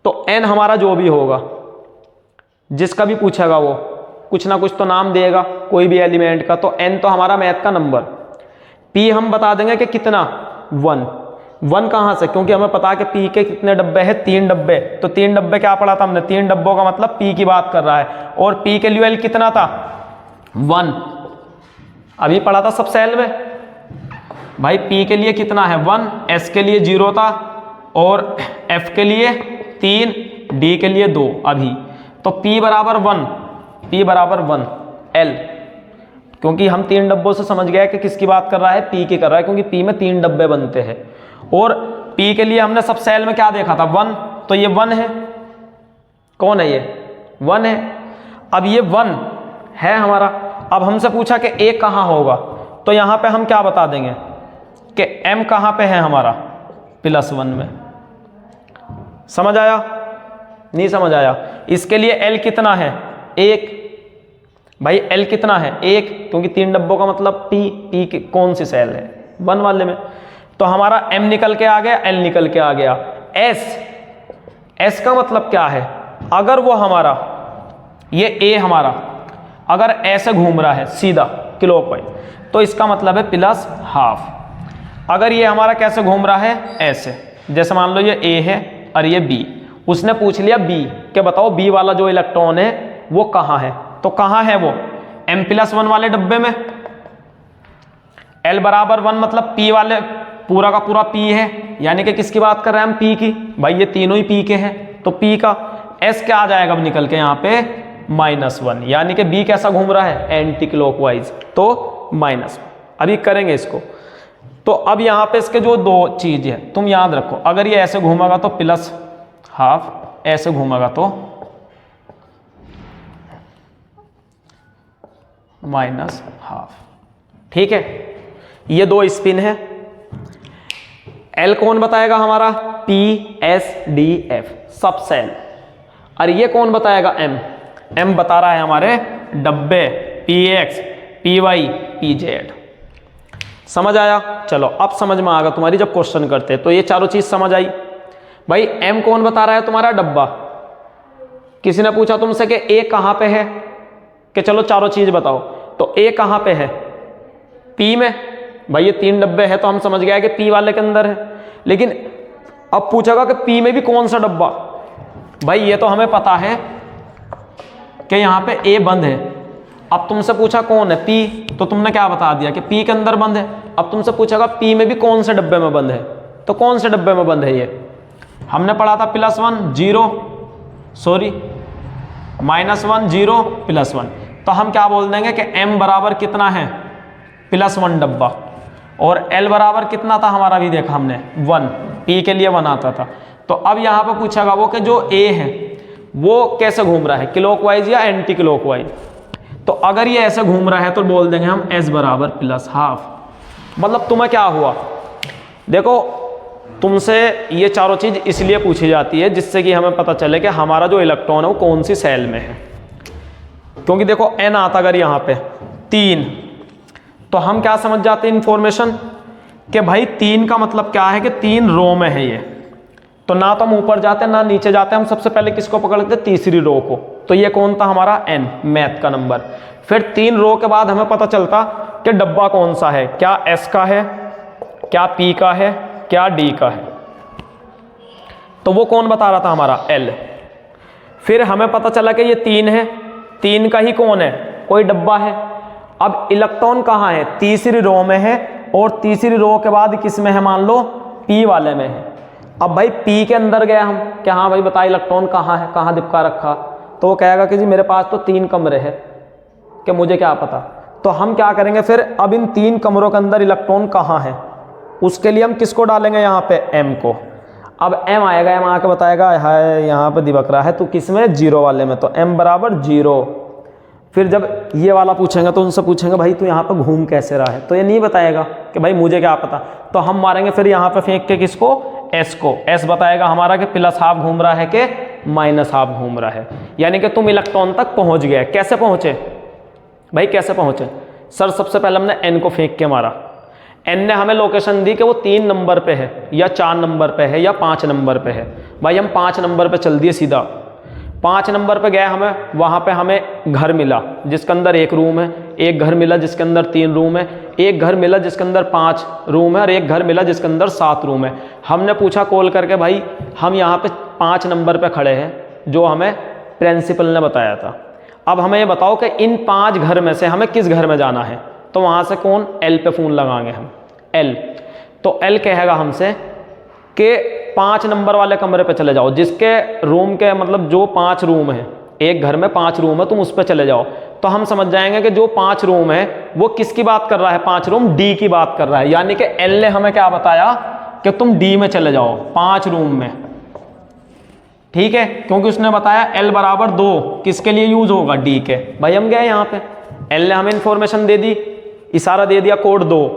तो n हमारा जो भी होगा, जिसका भी पूछेगा वो कुछ ना कुछ तो नाम देगा कोई भी एलिमेंट का, तो n तो हमारा मैथ का नंबर। p हम बता देंगे कि कितना, 1 कहाँ से, क्योंकि हमें पता है कि p के कितने डब्बे हैं, 3 डब्बे। तो 3 डब्बे क्या पढ़ा था हमने, 3 डब्बों का मतलब p की बात कर रहा है। और p के लिए l कितना था, 1, अभी पढ़ा था सब सेल में। भाई p के लिए कितना है, 1, s के लिए 0 था, और f के लिए 3, d के लिए 2 अभी। तो p बराबर 1 l, क्योंकि हम 3 डब्बों से समझ गए कि किसकी बात कर रहा है, p की कर रहा है, क्योंकि p में 3 डब्बे बनते हैं। और p के लिए हमने सब सेल में क्या देखा था, 1, तो ये 1 है। कौन है ये, 1 है। अब ये 1 है हमारा। अब हमसे पूछा कि a कहाँ होगा, तो यहां पे हम क्या बता देंगे कि m कहां पे है हमारा, +1 में। समझ आया, नहीं समझ आया। इसके लिए l कितना है, 1। भाई l कितना है, 1, क्योंकि 3 डब्बों का मतलब p की कौन सी सेल है, 1 वाले में। तो हमारा m निकल के आ गया, l निकल के आ गया। s का मतलब क्या है, अगर वो हमारा ये a हमारा अगर ऐसे घूम रहा है सीधा क्लॉकवाइज, तो इसका मतलब है +12। अगर ये हमारा कैसे घूम रहा है, ऐसे, जैसे मान लो ये a है और ये b। उसने पूछ लिया b कि बताओ b वाला जो इलेक्ट्रॉन है वो कहाँ है, तो कहाँ है वो, m+1 वाले डब्बे में। l बराबर 1 मतलब p वाले, पूरा का पूरा p है, यानी कि किसकी बात कर रहे हैं हम, p की। भाई ये तीनों ही p के हैं, तो p का s क्या आ जाएगा अब निकल के यहाँ पे, -1। यानी कि b कैसा घूम रहा है, एंटी क्लॉकवाइज, तो -1। अभी करेंगे इसको। तो अब यहाँ पे इसके जो 2 चीज है तुम याद रखो, अगर ये ऐसे घूमेगा तो +12, ऐसे घूमेगा तो -12। ठीक है, ये 2 स्पिन है। L कौन बताएगा हमारा, P, S, D, F सब सेल। और ये कौन बताएगा, M। m बता रहा है हमारे डब्बे px py pz। समझ आया? चलो अब समझ में आ गया तुम्हारी जब क्वेश्चन करते तो ये चारों चीज समझ आई। भाई m कौन बता रहा है? तुम्हारा डब्बा। किसी ने पूछा तुमसे कि a कहां पे है, कि चलो चारों चीज बताओ, तो a कहां पे है? p में। भाई ये 3 डब्बे हैं तो हम समझ गए कि p वाले के अंदर है। लेकिन अब पूछेगा कि p में भी कौन सा डब्बा? भाई ये तो हमें पता है कि यहाँ पे a बंद है। अब तुमसे पूछा कौन है? p, तो तुमने क्या बता दिया कि p के अंदर बंद है। अब तुमसे पूछेगा p में भी कौन से डब्बे में बंद है, तो कौन से डब्बे में बंद है ये? हमने पढ़ा था +1 0 सॉरी -1 0 +1। तो हम क्या बोल देंगे कि m बराबर कितना है? +1 डब्बा। और l बराबर कितना था हमारा? भी देखा हमने 1, p के लिए 1 आता था। तो अब यहाँ पे पूछेगा वो कि जो a है वो कैसे घूम रहा है, क्लॉकवाइज या एंटी क्लॉकवाइज। तो अगर ये ऐसे घूम रहा है तो बोल देंगे हम s बराबर +½ मतलब तुम्हें क्या हुआ? देखो तुमसे ये चारों चीज इसलिए पूछी जाती है जिससे कि हमें पता चले कि हमारा जो इलेक्ट्रॉन है वो कौन सी सेल में है। क्योंकि देखो n आता अगर यहाँ पे 3, तो हम क्या समझ जाते हैं इंफॉर्मेशन कि भाई 3 का मतलब क्या है कि 3 रो में है ये। तो ना तो हम ऊपर जाते हैं ना नीचे जाते हैं, हम सबसे पहले किसको पकड़ते हैं? तीसरी रो को। तो ये कौन था हमारा? n, मैथ का नंबर। फिर 3 रो के बाद हमें पता चलता कि डब्बा कौन सा है, क्या s का है, क्या p का है, क्या d का है। तो वो कौन बता रहा था? हमारा l। फिर हमें पता चला कि ये 3 है, 3 का ही कौन है? कोई डब्बा है। अब इलेक्ट्रॉन कहाँ है? तीसरी रो में है, और तीसरी रो के बाद किस में है? मान लो p वाले में है। अब भाई p के अंदर गया हम कि हाँ भाई बता इलेक्ट्रॉन कहाँ है, कहाँ दिपका रखा। तो वो कहेगा कि जी मेरे पास तो 3 कमरे हैं, कि मुझे क्या पता। तो हम क्या करेंगे फिर? अब इन 3 कमरों के अंदर इलेक्ट्रॉन कहाँ है, उसके लिए हम किसको डालेंगे? यहाँ पे m को। अब m आएगा, m आके बताएगा हाय यहाँ पे दिपक रहा है, तो किस में? 0 वाले में। तो m बराबर 0। फिर जब ये वाला पूछेंगे तो उनसे पूछेंगे भाई तू यहाँ पे घूम कैसे रहा है, तो ये नहीं बताएगा कि भाई मुझे क्या पता। तो हम मारेंगे फिर यहाँ पे फेंक के किसको? s को। s बताएगा हमारा कि +½ घूम रहा है कि -½ घूम रहा है। यानी कि तुम इलेक्ट्रॉन तक पहुंच गए। कैसे पहुंचे भाई? कैसे पहुंचे? सर सबसे पहले हमने n को फेंक के मारा। n ने हमें लोकेशन दी कि वो 3 नंबर पे है या 4 नंबर पे है या 5 नंबर पे है। भाई हम 5 नंबर पे चल दिए सीधा। 5 नंबर पे गए, हमें वहाँ पे हमें घर मिला जिसके अंदर 1 रूम है, एक घर मिला जिसके अंदर 3 रूम है, एक घर मिला जिसके अंदर 5 रूम है, और एक घर मिला जिसके अंदर 7 रूम है। हमने पूछा कॉल करके भाई हम यहाँ पे 5 नंबर पे खड़े हैं जो हमें प्रिंसिपल ने बताया था। अब हमें ये बताओ कि इन 5 घर में से हमें किस घर में जाना है। तो वहाँ से कौन? L पे फ़ोन लगाएंगे हम, L। तो L कहेगा हमसे कि 5 नंबर वाले कमरे पे चले जाओ, जिसके रूम के मतलब जो 5 रूम है, एक घर में 5 रूम है, तुम उस पर चले जाओ। तो हम समझ जाएंगे कि जो 5 रूम है वो किसकी बात कर रहा है? 5 रूम D की बात कर रहा है। यानी कि L ने हमें क्या बताया कि तुम D में चले जाओ, 5 रूम में। ठीक है, क्योंकि उसने बताया L बराबर 2 किसके लिए यूज होगा? D के। भाई हम गए यहाँ पे, L ने हमें इंफॉर्मेशन दे दी, इशारा दे दिया कोड 2।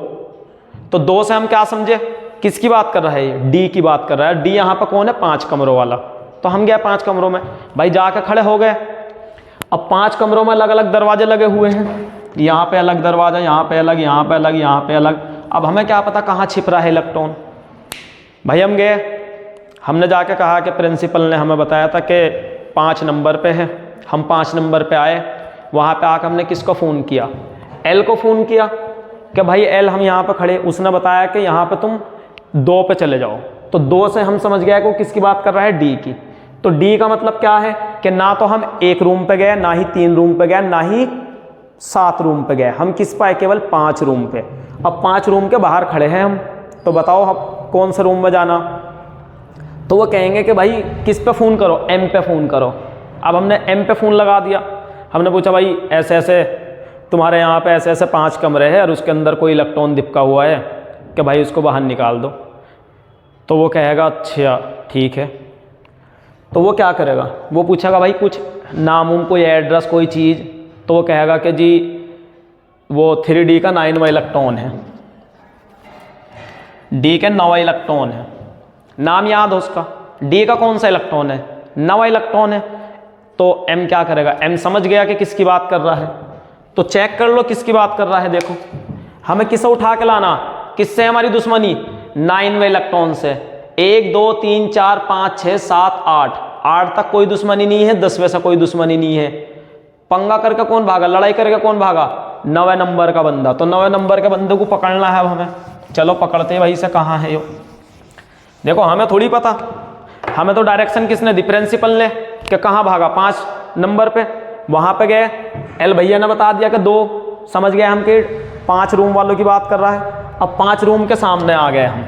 तो 2 से हम क्या समझे? किसकी बात कर रहा है ये? D की बात कर रहा है। D यहाँ पर कौन है? 5 कमरों वाला। तो हम गए 5 कमरों में, भाई जाके खड़े हो गए। अब 5 कमरों में अलग अलग दरवाजे लगे हुए हैं, यहाँ पे अलग दरवाजा, यहाँ पे अलग, यहाँ पे अलग, यहाँ पे अलग। अब हमें क्या पता कहाँ छिप रहा है इलेक्ट्रॉन। भाई हम गए, हमने जाके कहा कि प्रिंसिपल ने हमें बताया था कि 5 नंबर पे है। हम 5 नंबर पे आए, वहाँ पे आकर हमने किसको फ़ोन किया? L को फ़ोन किया कि भाई L हम यहाँ पे खड़े। उसने बताया कि यहाँ पे तुम 2 पे चले जाओ। तो 2 से हम समझ गए कि वो किसकी बात कर रहा है? D की। तो D का मतलब क्या है कि ना तो हम 1 रूम पे गए, ना ही 3 रूम पे गए, ना ही 7 रूम पे गए। हम किस पे आए? केवल 5 रूम पे। अब 5 रूम के बाहर खड़े हैं हम, तो बताओ हम कौन से रूम में जाना? तो वो कहेंगे कि भाई किस पे फ़ोन करो? M पे फ़ोन करो। अब हमने M पे फ़ोन लगा दिया। हमने पूछा भाई ऐसे ऐसे तुम्हारे यहाँ पे ऐसे ऐसे 5 कमरे हैं और उसके अंदर कोई इलेक्ट्रॉन दिपका हुआ है कि भाई उसको बाहर निकाल दो। तो वो कहेगा अच्छा ठीक है। तो वो क्या करेगा? वो पूछेगा भाई कुछ नाम, कोई एड्रेस, कोई चीज़। तो वो कहेगा कि जी वो 3D का 9वां इलेक्ट्रॉन है, D के 9वां इलेक्ट्रॉन है। नाम याद हो उसका? D का कौन सा इलेक्ट्रॉन है? 9वां इलेक्ट्रॉन है। तो m क्या करेगा, m समझ गया कि किसकी बात कर रहा है, तो चेक कर लो किसकी बात कर रहा है। देखो हमें किसे उठा के लाना, किससे हमारी दुश्मनी, 9वें इलेक्ट्रॉन से। 1 2 3 4 5 6 7 8 तक कोई दुश्मनी नहीं है, 10वें से कोई दुश्मनी नहीं है। पंगा करके कौन भागा, लड़ाई करके कौन भागा, 9वें नंबर का बंदा। तो 9वें नंबर के बंदे को पकड़ना है अब हमें। चलो पकड़ते भाई से, कहाँ है यो। देखो हमें थोड़ी पता, हमें तो डायरेक्शन किसने दी, प्रिंसिपल ने, कि कहाँ भागा, 5 नंबर पे। वहां पे गए, एल भैया ने बता दिया कि 2, समझ गए हम कि 5 रूम वालों की बात कर रहा है। अब 5 रूम के सामने आ गए हम,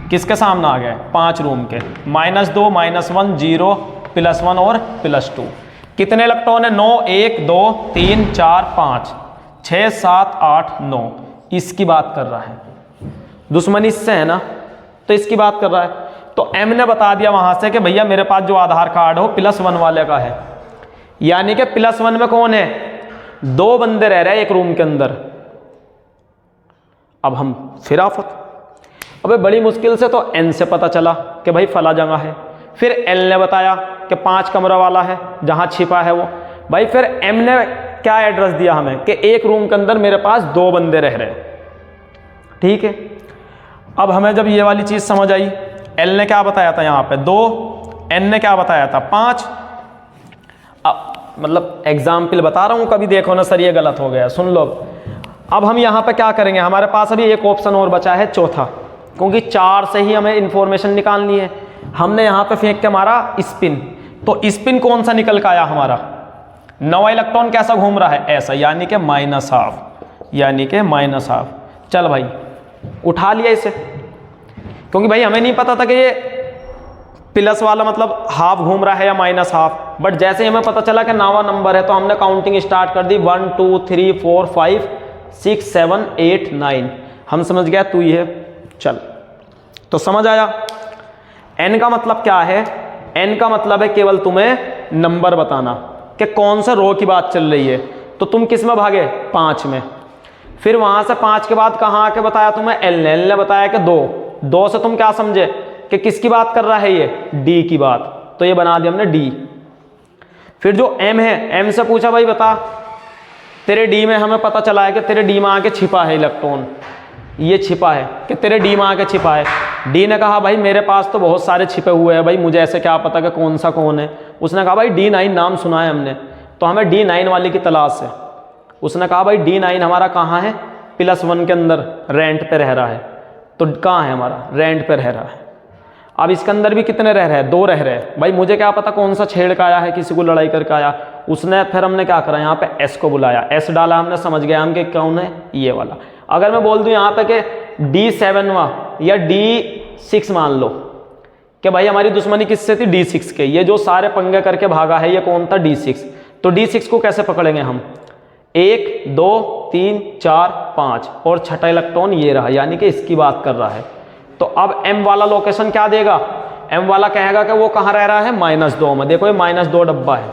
किसके सामने आ गए, 5 रूम के। -2 -1 0 +1 और +2। कितने इलेक्ट्रॉन है, 9 1 2 3 4 5 6 7 8 9। इसकी बात कर रहा है, दुश्मनी इससे है ना, तो इसकी बात कर रहा है। तो एम ने बता दिया वहां से कि भैया मेरे पास जो आधार कार्ड हो +1 वाले का है, यानी कि +1 में कौन है, 2 बंदे रह रहे हैं एक रूम के अंदर। अब हम फिर आफत, अबे बड़ी मुश्किल से तो एन से पता चला कि भाई फला जगह है। फिर एल ने बताया कि 5 कमरा वाला है जहां छिपा है वो। भाई फिर एम ने क्या एड्रेस दिया हमें कि एक रूम के अंदर मेरे पास 2 बंदे रह रहे हैं। ठीक है, अब हमें जब ये वाली चीज समझ आई, एल ने क्या बताया था यहाँ पे 2, एन ने क्या बताया था 5। अब मतलब एग्जाम्पल बता रहा हूँ, कभी देखो ना सर ये गलत हो गया, सुन लो। अब हम यहाँ पे क्या करेंगे, हमारे पास अभी एक ऑप्शन और बचा है, चौथा, क्योंकि 4 से ही हमें इंफॉर्मेशन निकालनी है। हमने यहाँ पे फेंक के मारा स्पिन, तो स्पिन कौन सा निकल के आया हमारा, 9वां इलेक्ट्रॉन कैसा घूम रहा है, ऐसा, यानी कि -12, यानी कि -12। चल भाई उठा लिया इसे, क्योंकि भाई हमें नहीं पता था कि ये प्लस वाला मतलब हाफ घूम रहा है या -12। बट जैसे ही हमें पता चला कि 9वां नंबर है, तो हमने काउंटिंग स्टार्ट कर दी, 1 2 3 4 5 6 7 8 9। हम समझ गया तू ये, चल तो समझ आया। एन का मतलब क्या है, एन का मतलब है केवल तुम्हें नंबर बताना कि कौन सा रो की बात चल रही है। तो तुम किस में भागे, 5 में। फिर वहां से 5 के बाद कहाँ आके बताया तुम्हें, एल ने बताया कि 2 से तुम क्या समझे कि किसकी बात कर रहा है ये, डी की बात, तो ये बना दिया हमने डी। फिर जो एम है, एम से पूछा भाई बता तेरे डी में, हमें पता चला है कि तेरे डी में आके छिपा है इलेक्ट्रॉन, ये छिपा है कि तेरे डी में आके छिपा है। डी ने कहा भाई मेरे पास तो बहुत सारे छिपे हुए हैं भाई, मुझे ऐसे क्या पता कि कौन सा कौन है। उसने कहा भाई D9 नाम सुना है हमने, तो हमें D9 वाले की तलाश है। उसने कहा भाई D9 हमारा कहाँ है, +1 के अंदर रेंट पे रह रहा है। तो कहाँ है हमारा, रेंट पे रह रहा है। अब इसके अंदर भी कितने रह रहे हैं, 2 रह रहे हैं। भाई मुझे क्या पता कौन सा छेड़ का आया है, किसी को लड़ाई करके आया। उसने फिर हमने क्या करा, यहाँ पे एस को बुलाया, एस डाला हमने, समझ गया हम कि कौन है, ये वाला। अगर मैं बोल दूं यहाँ पे कि D7वां या D6 मान लो कि भाई हमारी दुश्मनी किससे थी, D6 के। ये जो सारे पंगे करके भागा है ये कौन था, D6। तो D6 को कैसे पकड़ेंगे हम, 1 2 3 4 5 और छठा इलेक्ट्रॉन ये रहा, यानी कि इसकी बात कर रहा है। तो अब M वाला लोकेशन क्या देगा, M वाला कहेगा कि वो कहाँ रह रहा है, -2 में। देखो ये -2 डब्बा है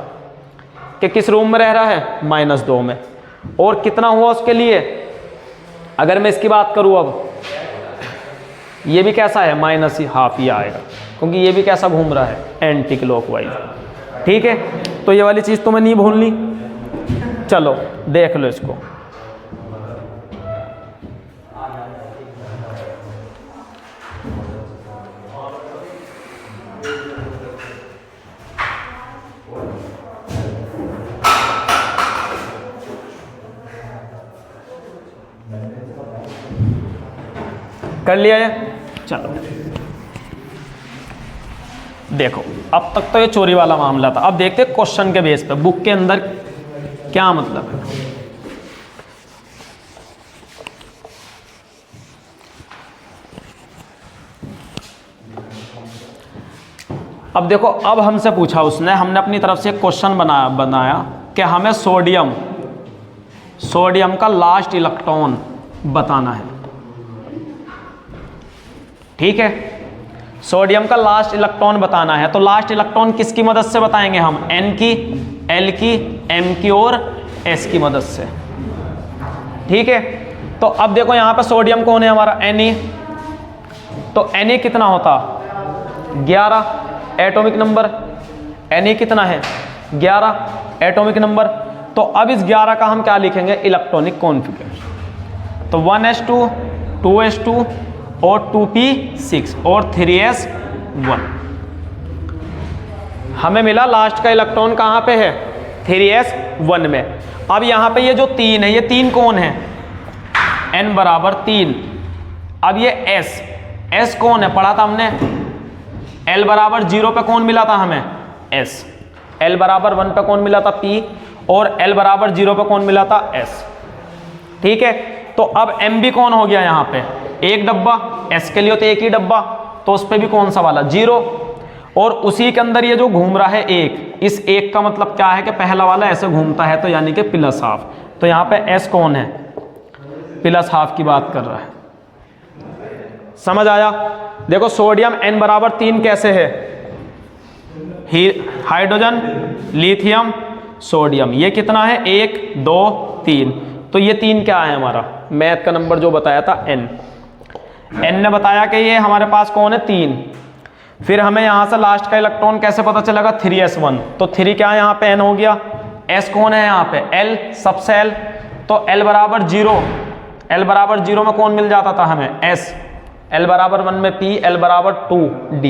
कि किस रूम में रह रहा है, -2 में। और कितना हुआ उसके लिए, अगर मैं इसकी बात करूं अब, ये भी कैसा है, -12 ही आएगा, क्योंकि ये भी कैसा घूम रहा है, एंटी क्लॉकवाइज। ठीक है, तो ये वाली चीज़ तुम्हें नहीं भूलनी। चलो देख लो इसको, कर लिया है। चलो देखो, अब तक तो ये चोरी वाला मामला था। अब देखते हैं क्वेश्चन के बेस पे बुक के अंदर क्या मतलब है। अब देखो, अब हमसे पूछा उसने, हमने अपनी तरफ से एक क्वेश्चन बनाया कि हमें सोडियम का लास्ट इलेक्ट्रॉन बताना है। ठीक है, सोडियम का लास्ट इलेक्ट्रॉन बताना है। तो लास्ट इलेक्ट्रॉन किसकी मदद से बताएंगे हम, N की, L की, M की और S की मदद से। ठीक है, तो अब देखो यहाँ पे सोडियम कौन है हमारा, Na। तो Na कितना होता, 11 एटॉमिक नंबर। Na कितना है 11 एटॉमिक नंबर। तो अब इस 11 का हम क्या लिखेंगे, इलेक्ट्रॉनिक कॉन्फ़िगरेशन। तो 1s2 2s2 और 2p6 और 3s1। हमें मिला लास्ट का इलेक्ट्रॉन कहाँ पे है 3s1 में। अब यहाँ पे ये जो 3 है, ये 3 कौन है, n बराबर 3। अब ये s कौन है, पढ़ा था हमने, l बराबर 0 पे कौन मिला था हमें s, l बराबर 1 पे कौन मिला था p, और l बराबर 0 पे कौन मिला था s। ठीक है, तो अब m भी कौन हो गया यहाँ पे, एक डब्बा, s के लिए तो एक ही डब्बा, तो उस पर भी कौन सा वाला 0, और उसी के अंदर ये जो घूम रहा है एक, इस एक का मतलब क्या है कि पहला वाला ऐसे घूमता है, तो यानी कि प्लस हाफ। तो यहाँ पे s कौन है, प्लस हाफ की बात कर रहा है। समझ आया। देखो सोडियम n बराबर 3 कैसे है, हाइड्रोजन लिथियम सोडियम, ये कितना है 1 2 3, तो ये 3 क्या है हमारा मैथ का नंबर जो बताया था n ने बताया कि ये हमारे पास कौन है 3। फिर हमें यहाँ से लास्ट का इलेक्ट्रॉन कैसे पता चलेगा 3s1, तो 3 क्या है यहाँ पे n हो गया, s कौन है यहाँ पे l सबसे l, तो l बराबर 0, l बराबर 0 में कौन मिल जाता था हमें s, l बराबर 1 में p, l बराबर 2d।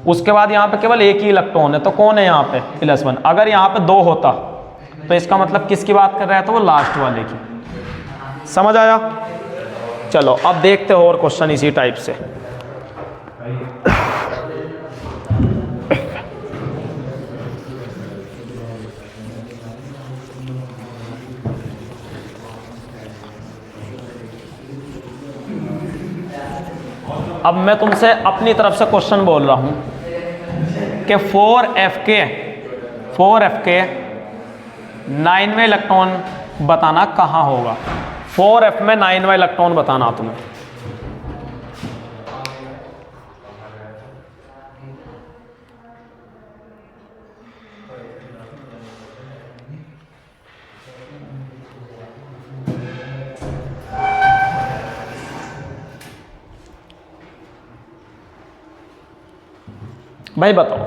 उसके बाद यहाँ पे केवल एक ही इलेक्ट्रॉन है, तो कौन है यहाँ पे +1। अगर यहाँ पे 2 होता तो इसका मतलब किसकी बात कर रहा है, तो वो लास्ट वाले की। समझ आया। चलो अब देखते हो और क्वेश्चन इसी टाइप से। अब मैं तुमसे अपनी तरफ से क्वेश्चन बोल रहा हूं कि 4f के 9वें इलेक्ट्रॉन बताना कहां होगा। 4f में 9वां इलेक्ट्रॉन बताना तुम्हें। भाई बताओ,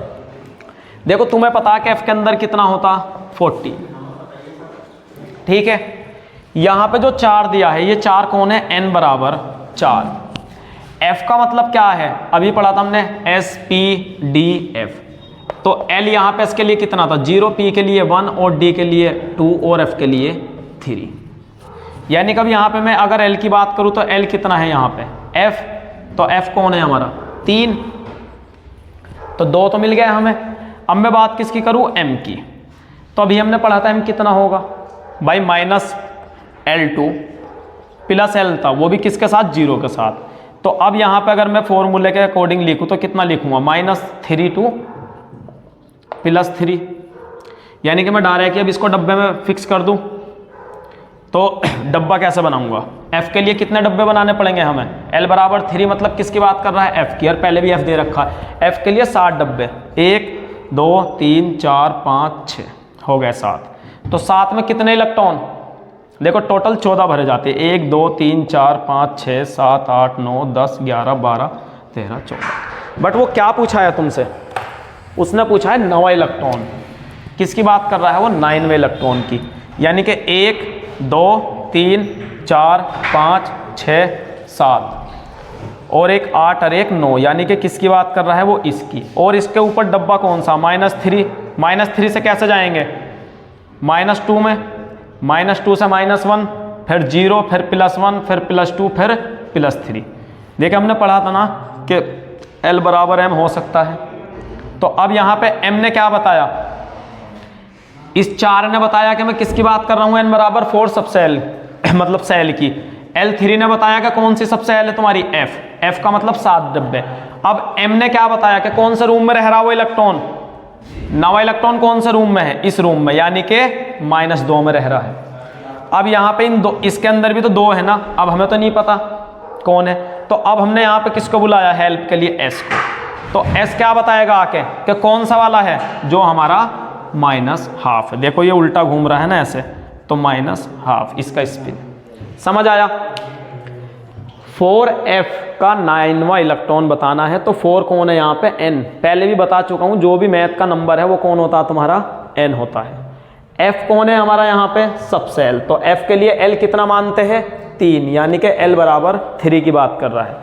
देखो तुम्हें पता है कि f के अंदर कितना होता 40, ठीक है। यहां पे जो 4 दिया है, ये 4 कौन है, n बराबर 4। f का मतलब क्या है, अभी पढ़ा था हमने s p d f। तो l यहां पे इसके लिए कितना था 0, p के लिए 1 और d के लिए 2 और f के लिए 3। यानी कब यहां पे मैं अगर l की बात करूं तो l कितना है यहां पे f, तो f कौन है हमारा 3, तो 2 तो मिल गया हमें। अब मैं बात किसकी करूं m की, तो अभी हमने पढ़ा था m कितना होगा भाई -L2 प्लस l था, वो भी किसके साथ 0 के साथ। तो अब यहां पे अगर मैं फॉर्मूले के अकॉर्डिंग लिखूं तो कितना लिखूंगा -3 +3, यानी कि मैं डायरेक्ट अब इसको डब्बे में फिक्स कर दूं। तो डब्बा कैसे बनाऊंगा, f के लिए कितने डब्बे बनाने पड़ेंगे हमें, l बराबर 3 मतलब किसकी बात कर रहा है f की, और पहले भी f दे रखा है। f के लिए 7 डब्बे, 1 2 3 4 5 6 हो गए 7। तो 7 में कितने इलेक्ट्रॉन, देखो टोटल 14 भरे जाते हैं, 1 2 3 4 5 6 7 8 9 10 11 12 13 14। बट वो क्या पूछा है तुमसे, उसने पूछा है 9वां इलेक्ट्रॉन। किसकी बात कर रहा है वो, 9वें इलेक्ट्रॉन की। यानी कि 1 2 3 4 5 6 7 और एक 8 और एक 9, यानी कि किसकी बात कर रहा है वो इसकी। और इसके ऊपर डब्बा कौन सा -3, -3 से कैसे जाएंगे -2 में, -2 से -1 फिर 0 फिर +1 फिर +2 फिर +3। देखिए हमने पढ़ा था ना कि l बराबर m हो सकता है। तो अब यहाँ पे m ने क्या बताया, इस 4 ने बताया कि मैं किसकी बात कर रहा हूँ, n बराबर 4 सबसे l मतलब सेल की। L3 ने बताया कि कौन सी सबसे l है तुम्हारी f का मतलब 7 डब्बे। अब m ने क्या बताया कि कौन से रूम में रह रहा वो इलेक्ट्रॉन, 9वां इलेक्ट्रॉन कौन से रूम में है, इस रूम में, यानी कि -2 में रह रहा है। अब यहाँ पे इन दो, इसके अंदर भी तो 2 है ना, अब हमें तो नहीं पता कौन है, तो अब हमने यहाँ पे किसको बुलाया हेल्प के लिए s को। तो s क्या बताएगा आके कि कौन सा वाला है, जो हमारा -12 है। देखो ये उल्टा घूम रहा है ना ऐसे, तो -12 इसका स्पिन। समझ आया। 4f का 9वां इलेक्ट्रॉन बताना है। तो 4 कौन है यहाँ पे? n। पहले भी बता चुका हूँ, जो भी मैथ का नंबर है वो कौन होता है तुम्हारा? n होता है। f कौन है हमारा यहाँ पे? सबसे l। तो f के लिए l कितना मानते हैं? 3, यानी कि l बराबर 3 की बात कर रहा है।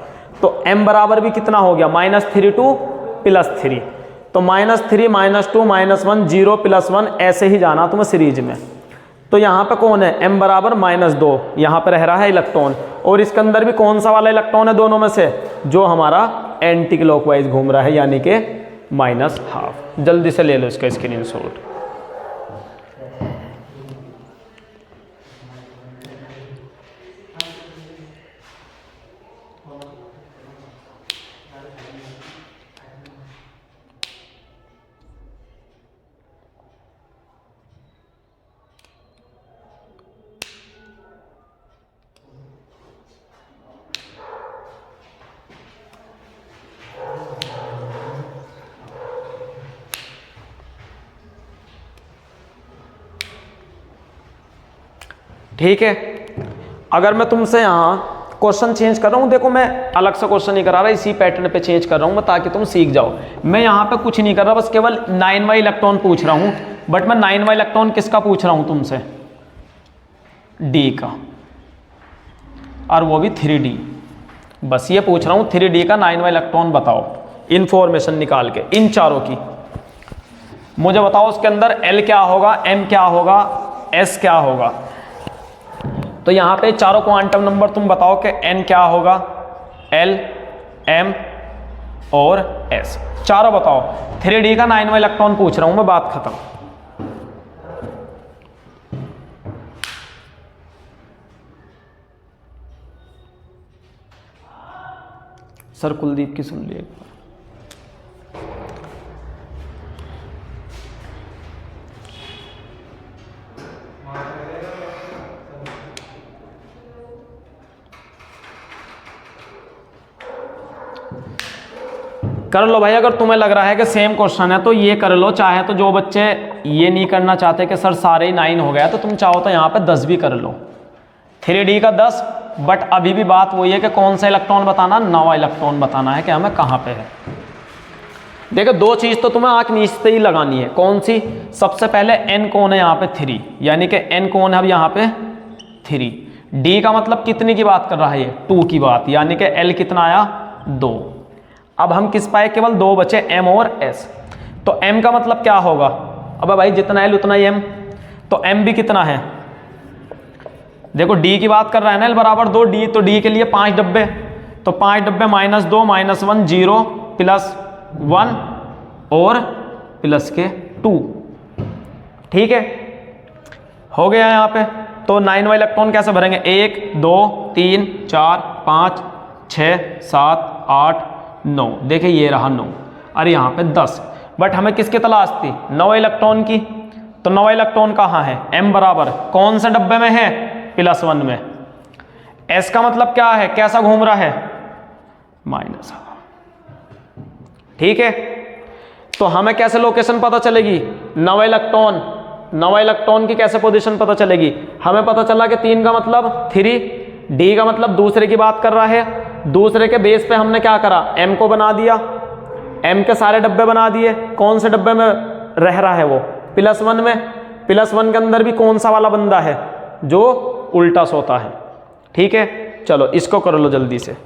तो m बराबर भी कितना हो गया? -3 टू +3। तो -3 -2 -1 0 +1 ऐसे ही जाना तुम्हें सीरीज में। तो यहाँ पे कौन है? m बराबर -2, यहाँ पे रह रहा है इलेक्ट्रॉन। और इसके अंदर भी कौन सा वाला इलेक्ट्रॉन है दोनों में से? जो हमारा एंटी क्लॉकवाइज घूम रहा है, यानी कि -12। जल्दी से ले लो इसका स्क्रीनशॉट। ठीक है, अगर मैं तुमसे यहाँ क्वेश्चन चेंज कर रहा हूँ, देखो मैं अलग से क्वेश्चन नहीं करा रहा, इसी पैटर्न पे चेंज कर रहा हूँ मैं, ताकि तुम सीख जाओ। मैं यहाँ पे कुछ नहीं कर रहा, बस केवल 9वां इलेक्ट्रॉन पूछ रहा हूँ। बट मैं 9वां इलेक्ट्रॉन किसका पूछ रहा हूँ तुमसे? डी का, और वो भी 3D। बस ये पूछ रहा हूँ 3D का 9वां इलेक्ट्रॉन बताओ, इंफॉर्मेशन निकाल के इन चारों की मुझे बताओ। उसके अंदर L क्या होगा, M क्या होगा, S क्या होगा? तो यहाँ पे चारों क्वांटम नंबर तुम बताओ कि n क्या होगा, L, M और S, चारों बताओ। 3D का 9वां इलेक्ट्रॉन पूछ रहा हूं मैं, बात खत्म। सर कुलदीप की सुन लिए। कर लो भाई, अगर तुम्हें लग रहा है कि सेम क्वेश्चन है तो ये कर लो। चाहे तो जो बच्चे ये नहीं करना चाहते कि सर सारे ही 9 हो गया, तो तुम चाहो तो यहाँ पे 10 भी कर लो, 3D का 10। बट अभी भी बात वही है कि कौन सा इलेक्ट्रॉन बताना, 9वां इलेक्ट्रॉन बताना है कि हमें कहाँ पे है। देखो दो चीज़ तो तुम्हें आँख नीचे ही लगानी है। कौन सी? सबसे पहले n कौन है यहाँ पे? 3, यानी कि n कौन है अब यहाँ पे? 3। d का मतलब कितनी की बात कर रहा है ये? 2 की बात, यानी कि l कितना आया? 2। अब हम किस पाए? केवल 2 बचे, m और s। तो m का मतलब क्या होगा? अब भाई जितना l उतना ही m, तो m भी कितना है? देखो d की बात कर रहा है ना, l बराबर 2, d तो d के लिए 5 डब्बे, तो 5 डब्बे -2 -1 0 +1 और प्लस के 2। ठीक है, हो गया यहाँ पे। तो 9वां इलेक्ट्रॉन कैसे भरेंगे? 1 2 3 4 5 6 7 8 9। देखिए ये रहा 9 और यहाँ पे 10। बट हमें किसकी तलाश थी? 9वें इलेक्ट्रॉन की। तो 9वां इलेक्ट्रॉन कहाँ है? m बराबर कौन से डब्बे में है? +1 में। s का मतलब क्या है? कैसा घूम रहा है? माइनस। ठीक है, तो हमें कैसे लोकेशन पता चलेगी? 9वां इलेक्ट्रॉन, 9वां इलेक्ट्रॉन की कैसे पोजीशन पता चलेगी? हमें पता चला कि 3 का मतलब 3, d का मतलब दूसरे की बात कर रहा है। दूसरे के बेस पे हमने क्या करा? m को बना दिया, m के सारे डब्बे बना दिए। कौन से डब्बे में रह रहा है वो? +1 में। +1 के अंदर भी कौन सा वाला बंदा है? जो उल्टा सोता है। ठीक है, चलो इसको कर लो जल्दी से।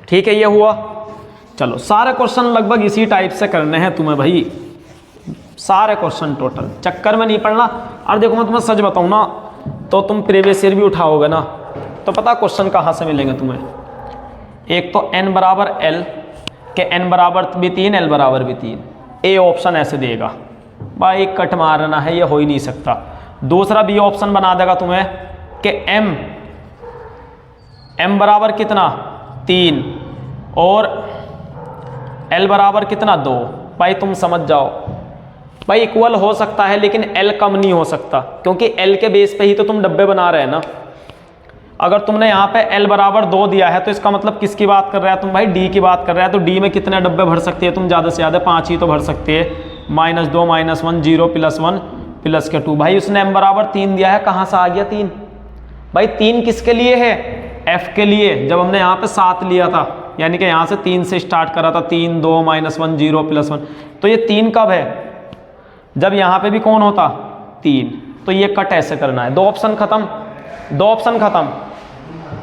ठीक है, ये हुआ। चलो सारे क्वेश्चन लगभग इसी टाइप से करने हैं तुम्हें भाई, सारे क्वेश्चन टोटल, चक्कर में नहीं पड़ना। और देखो मैं तुम्हें सच बताऊं ना, तो तुम प्रीवियस ईयर भी उठाओगे ना, तो पता क्वेश्चन कहाँ से मिलेंगे तुम्हें? एक तो n बराबर l के n बराबर भी 3, l बराबर भी 3, ए ऑप्शन ऐसे देगा भाई, कट मारना है, ये हो ही नहीं सकता। दूसरा बी ऑप्शन बना देगा तुम्हें कि m बराबर कितना? 3 और l बराबर कितना? 2। भाई तुम समझ जाओ, भाई इक्वल हो सकता है लेकिन L कम नहीं हो सकता, क्योंकि L के बेस पे ही तो तुम डब्बे बना रहे हैं ना। अगर तुमने यहाँ पे L बराबर 2 दिया है तो इसका मतलब किसकी बात कर रहा है तुम भाई? D की बात कर रहा है। तो D में कितने डब्बे भर सकती है तुम? ज़्यादा से ज़्यादा 5 ही तो भर सकती है। -2 -1 0 +1 +2। भाई उसने M बराबर 3 दिया है, कहाँ से आ गया 3? भाई 3 किसके लिए है? F के लिए। जब हमने यहाँ पे 7 लिया था, यानी कि यहाँ से 3 से स्टार्ट करा था, 3 2 -1 0 +1, तो ये 3 कब है? जब यहाँ पे भी कौन होता? 3। तो ये कट ऐसे करना है। 2 ऑप्शन खत्म, 2 ऑप्शन खत्म।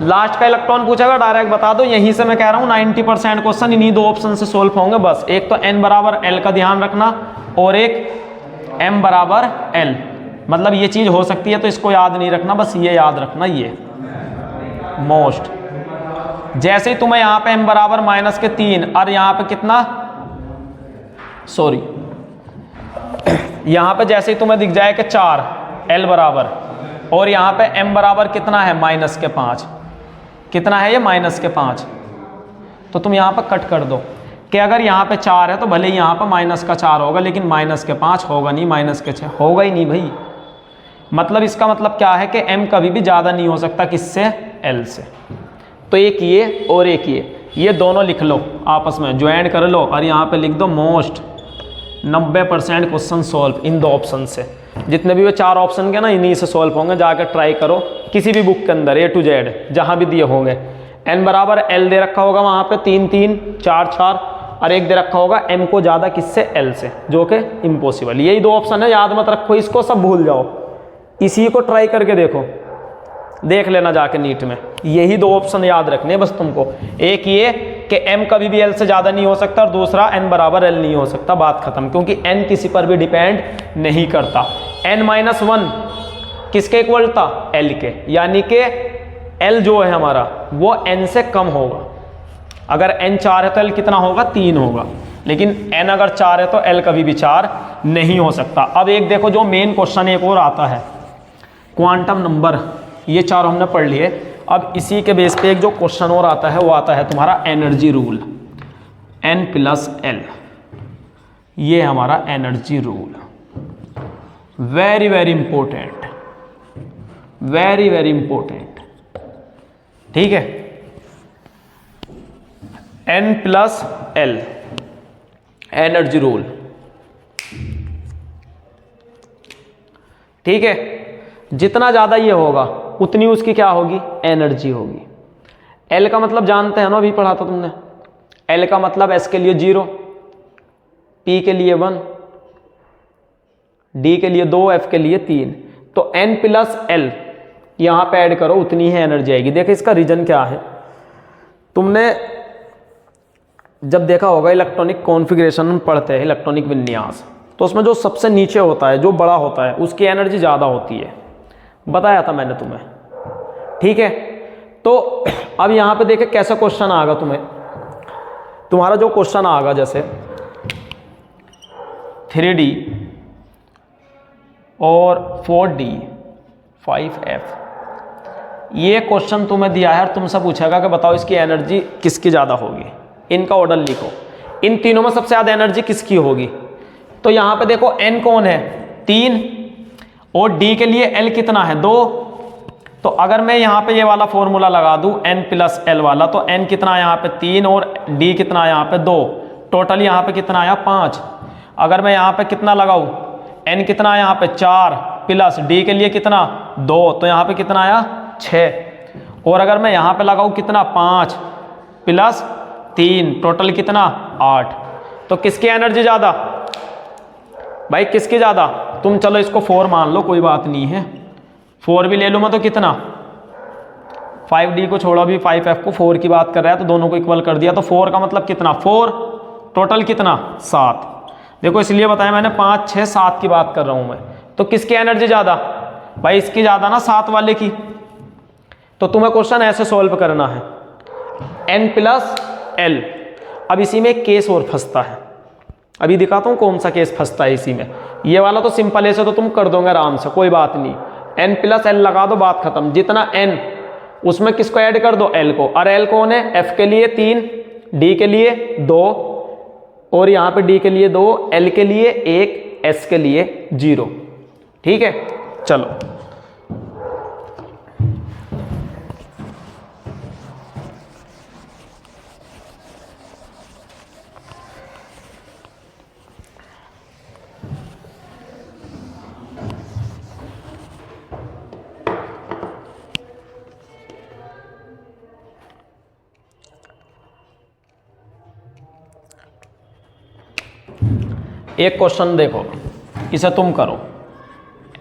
लास्ट का इलेक्ट्रॉन पूछेगा डायरेक्ट बता दो। यहीं से मैं कह रहा हूँ 90% क्वेश्चन इन्हीं 2 ऑप्शन से सोल्व होंगे बस। एक तो n बराबर l का ध्यान रखना और एक m बराबर l। मतलब ये चीज हो सकती है तो इसको याद नहीं रखना, बस ये याद रखना, ये मोस्ट। जैसे ही तुम्हें यहाँ पे m बराबर -3 और यहाँ पे कितना, सॉरी, यहाँ पे जैसे ही तुम्हें दिख जाए कि 4 l बराबर, और यहाँ पे m बराबर कितना है? -5। कितना है ये? -5। तो तुम यहाँ पर कट कर दो कि अगर यहाँ पे 4 है तो भले ही यहाँ पर -4 होगा, लेकिन -5 होगा नहीं, -6 होगा ही नहीं भाई। मतलब इसका मतलब क्या है कि m कभी भी ज़्यादा नहीं हो सकता किससे? l से। तो एक ये और एक ये दोनों लिख लो आपस में, ज्वाइन कर लो और यहाँ पे लिख दो most. 90% question solve in 2 option से। जितने भी वो 4 ऑप्शन के ना, इन्हीं से सॉल्व होंगे। जाकर ट्राई करो किसी भी बुक के अंदर A to Z जहाँ भी दिए होंगे। n बराबर l दे रखा होगा वहाँ पे 3 3 4 4, और एक दे रखा होगा m को ज़्यादा किससे? l से, जो कि इम्पॉसिबल। यही 2 ऑप्शन है, याद मत रखो इसको, सब भूल जाओ। इसी को ट्राई करके देखो, देख लेना जाके नीट में। यही 2 ऑप्शन याद रखने बस तुमको। एक ये कि m कभी भी l से ज़्यादा नहीं हो सकता, और दूसरा n बराबर l नहीं हो सकता। बात खत्म, क्योंकि n किसी पर भी डिपेंड नहीं करता। n-1 किसके इक्वल था? l के, यानी कि l जो है हमारा वो n से कम होगा। अगर n 4 है तो l कितना होगा? 3 होगा। लेकिन n अगर 4 है तो l कभी भी 4 नहीं हो सकता। अब एक देखो जो मेन क्वेश्चन एक और आता है, क्वांटम नंबर। ये 4 हमने पढ़ लिए। अब इसी के बेस पे एक जो क्वेश्चन और आता है वो आता है तुम्हारा एनर्जी रूल, n+l। ये हमारा energy rule, very very important, very very important. ठीक है, n+l एनर्जी रूल। ठीक है, जितना ज़्यादा ये होगा उतनी उसकी क्या होगी? एनर्जी होगी। L का मतलब जानते हैं ना, अभी पढ़ा था तुमने। L का मतलब S के लिए 0, P के लिए 1, D के लिए 2, F के लिए 3। तो n+l यहाँ पे ऐड करो, उतनी ही एनर्जी आएगी। देखो इसका रीजन क्या है। तुमने जब देखा होगा इलेक्ट्रॉनिक कॉन्फ़िगरेशन पढ़ते हैं, इलेक्ट्रॉनिक विन्यास, तो उसमें जो सबसे नीचे होता है, जो बड़ा होता है, उसकी एनर्जी ज़्यादा होती है। बताया था मैंने तुम्हें। ठीक है, तो अब यहाँ पे देखे कैसा क्वेश्चन आएगा तुम्हें। तुम्हारा जो क्वेश्चन आएगा जैसे 3D और 4D 5F, ये क्वेश्चन तुम्हें दिया है और तुमसे पूछेगा कि बताओ इसकी एनर्जी किसकी ज़्यादा होगी। इनका ऑर्डर लिखो, इन तीनों में सबसे ज़्यादा एनर्जी किसकी होगी। तो यहाँ पे देखो n कौन है? 3, और D के लिए L कितना है? 2। तो अगर मैं यहाँ पे ये वाला फॉर्मूला लगा दूँ n+l वाला, तो n कितना यहाँ पे 3 और D कितना यहाँ पे 2, टोटल यहाँ पे कितना आया? 5। अगर मैं यहाँ पे कितना लगाऊँ? n कितना यहाँ पे 4 प्लस D के लिए कितना? 2, तो यहाँ पे कितना आया? 6। और अगर मैं यहाँ पे लगाऊँ कितना? 5 प्लस 3, टोटल कितना? 8। तो किसकी एनर्जी ज़्यादा? भाई किसकी ज़्यादा? तुम चलो इसको 4 मान लो, कोई बात नहीं है। 4 भी ले लूँ मैं तो कितना? 5D को छोड़ो, अभी 5F को 4 की बात कर रहा है, तो दोनों को इक्वल कर दिया। तो 4 का मतलब कितना? 4, टोटल कितना? 7। देखो इसलिए बताया मैंने 5 6 7 की बात कर रहा हूँ मैं। तो किसकी एनर्जी ज़्यादा? भाई इसकी ज़्यादा ना, 7 वाले की। तो तुम्हें क्वेश्चन ऐसे सॉल्व करना है, n+l। अब इसी में एक केस और फंसता है, अभी दिखाता हूँ कौन सा केस फंसता है इसी में। ये वाला तो सिंपल, ऐसे तो तुम कर दोगे आराम से, कोई बात नहीं। n+l लगा दो, बात खत्म। जितना n उसमें किसको ऐड कर दो? l को। और l कौन है? f के लिए 3, d के लिए 2, और यहाँ पे d के लिए 2, l के लिए 1, s के लिए 0। ठीक है, चलो एक क्वेश्चन देखो, इसे तुम करो।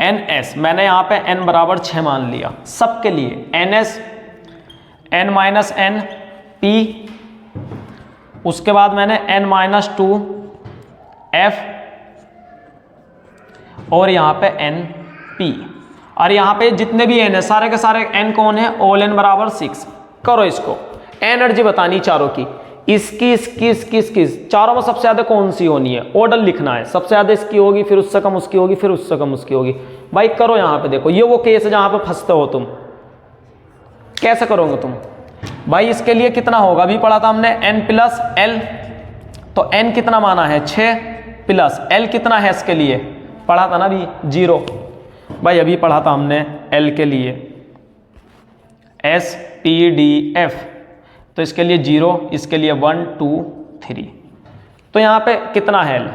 NS मैंने यहाँ पे n बराबर 6 मान लिया सबके लिए। NS n minus n p, उसके बाद मैंने n माइनस 2 F और यहाँ पे n P, और यहाँ पे जितने भी n है सारे के सारे n कौन है, ऑल n बराबर 6। करो इसको, एनर्जी बतानी चारों की, इसकी चारों में सबसे ज्यादा कौन सी होनी है, ऑर्डर लिखना है। सबसे ज्यादा इसकी होगी, फिर उससे कम उसकी होगी, फिर उससे कम उसकी होगी। भाई करो, यहाँ पे देखो, ये वो केस है जहां पे फंसते हो तुम। कैसे करोगे तुम भाई? इसके लिए कितना होगा, अभी पढ़ा था हमने n प्लस एल, तो n कितना माना है 6 प्लस l कितना है इसके लिए, पढ़ा था ना अभी 0। भाई अभी पढ़ा था हमने l के लिए SPDF, तो इसके लिए 0, इसके लिए 1 2 3। तो यहाँ पे कितना है l,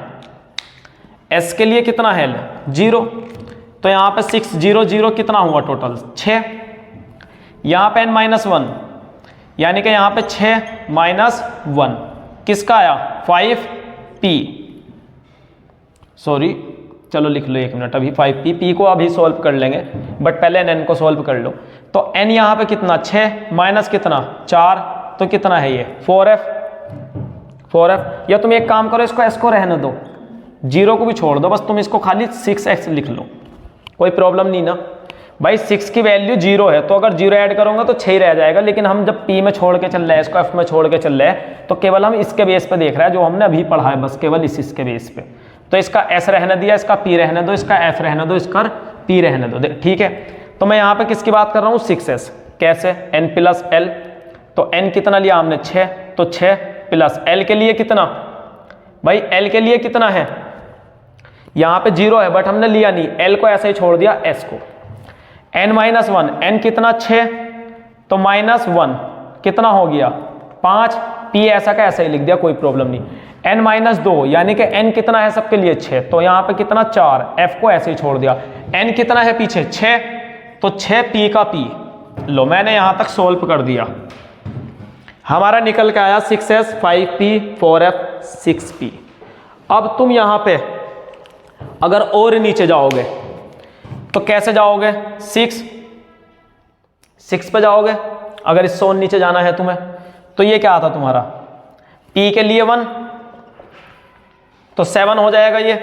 s के लिए कितना है l 0, तो यहाँ पे 6 0 0 कितना हुआ टोटल 6। यहाँ पे n माइनस 1, यानी कि यहाँ पे 6 माइनस 1 किसका आया 5p, सॉरी चलो लिख लो 1 मिनट, अभी 5p को अभी सॉल्व कर लेंगे, बट पहले n को सॉल्व कर लो। तो n यहाँ पे कितना 6 माइनस कितना 4, तो कितना है ये 4f। या तुम एक काम करो, इसको s को रहने दो, 0 को भी छोड़ दो, बस तुम इसको खाली 6x लिख लो, कोई प्रॉब्लम नहीं ना भाई। 6 की वैल्यू 0 है, तो अगर 0 ऐड करोगे तो 6 ही रह जाएगा। लेकिन हम जब p में छोड़ के चल रहे हैं, इसको f में छोड़ के चल रहे हैं, तो केवल हम इसके बेस पे देख रहे हैं जो हमने अभी पढ़ा है, बस केवल इसके बेस पे। तो इसका s रहने दिया, इसका p रहने दो, इसका f रहने दो, इसका p रहने दो, ठीक है। तो मैं यहाँ पे किसकी बात कर रहा हूँ 6s, कैसे n प्लस l, तो n कितना लिया हमने 6, तो 6 प्लस l के लिए कितना, भाई l के लिए कितना है, यहाँ पे 0 है बट हमने लिया नहीं, l को ऐसे ही छोड़ दिया s को। n माइनस 1, n कितना 6, तो माइनस 1 कितना हो गया 5, p ऐसा का ऐसा ही लिख दिया, कोई प्रॉब्लम नहीं। n माइनस 2, यानी कि n कितना है सबके लिए 6, तो यहाँ पे कितना 4, f को ऐसे ही छोड़ दिया। n कितना है पीछे 6, तो 6p का p, लो मैंने यहाँ तक सोल्व कर दिया, हमारा निकल के आया 6s 5p 4f 6p। अब तुम यहाँ पे अगर और नीचे जाओगे तो कैसे जाओगे, 6 पे जाओगे, अगर इससे और नीचे जाना है तुम्हें, तो ये क्या आता तुम्हारा p के लिए 1, तो 7 हो जाएगा ये।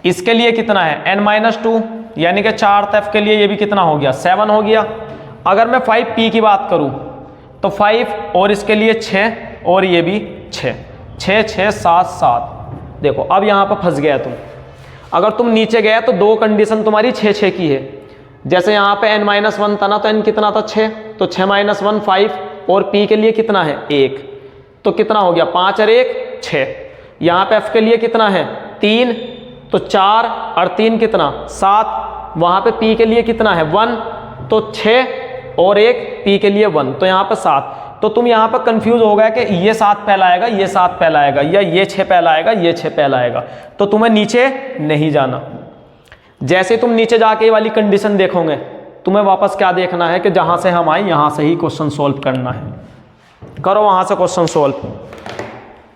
इसके लिए कितना है n माइनस 2, यानी कि 4 f के लिए ये भी कितना हो गया 7 हो गया। अगर मैं 5p की बात करूं तो 5 और इसके लिए 6 और ये भी 6 6 6 7 7। देखो अब यहाँ पर फंस गया तुम, अगर तुम नीचे गया तो दो कंडीशन तुम्हारी 6 6 की है। जैसे यहाँ पे n माइनस 1 था ना, तो n कितना था 6, तो 6 माइनस 1 5, और p के लिए कितना है 1, तो कितना हो गया 5 और 1 6। यहाँ पे f के लिए कितना है 3, तो 4 और 3 कितना 7, वहाँ पे p के लिए कितना है 1, तो 6 और 1 p के लिए 1, तो यहाँ पे 7। तो तुम यहाँ पर कंफ्यूज हो गया कि ये 7 पहला आएगा, ये 7 पहला आएगा, या ये 6 पहला आएगा, ये 6 पहला आएगा। तो तुम्हें नीचे नहीं जाना, जैसे तुम नीचे जाके ये वाली कंडीशन देखोगे, तुम्हें वापस क्या देखना है कि जहाँ से हम आए यहाँ से ही क्वेश्चन सोल्व करना है। करो वहाँ से क्वेश्चन सोल्व।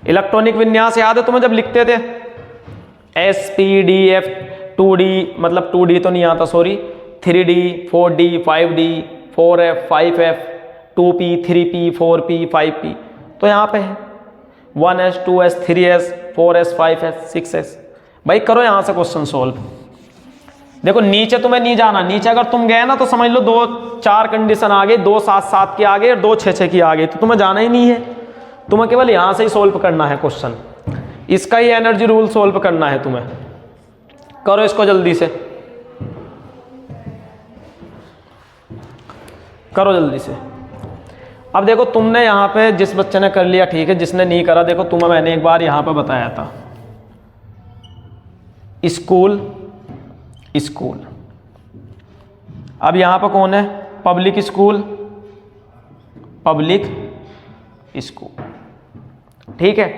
इलेक्ट्रॉनिक विन्यास याद है तुम्हें जब लिखते थे SPDF 2D, मतलब 2D तो नहीं आता sorry, 3D 4D 5D 4F 5F 2P 3P 4P 5P, तो यहाँ पे है 1S 2S 3S 4S 5S 6S। भाई करो यहाँ से क्वेश्चन सोल्व। देखो नीचे तुम्हें नहीं जाना, नीचे अगर तुम गए ना तो समझ लो 2 4 कंडीशन आ गई, 2 7 7 की आ गई और 2 6 6 की आ गई, तो तुम्हें जाना ही नहीं है, तुम्हें केवल यहाँ से ही सोल्व करना है क्वेश्चन, इसका ही एनर्जी रूल सोल्व करना है तुम्हें। करो इसको जल्दी से, करो जल्दी से। अब देखो तुमने यहाँ पे जिस बच्चे ने कर लिया ठीक है, जिसने नहीं करा देखो तुम्हें मैंने एक बार यहाँ पे बताया था, स्कूल, स्कूल। अब यहां पर कौन है? Public school, public school. ठीक है।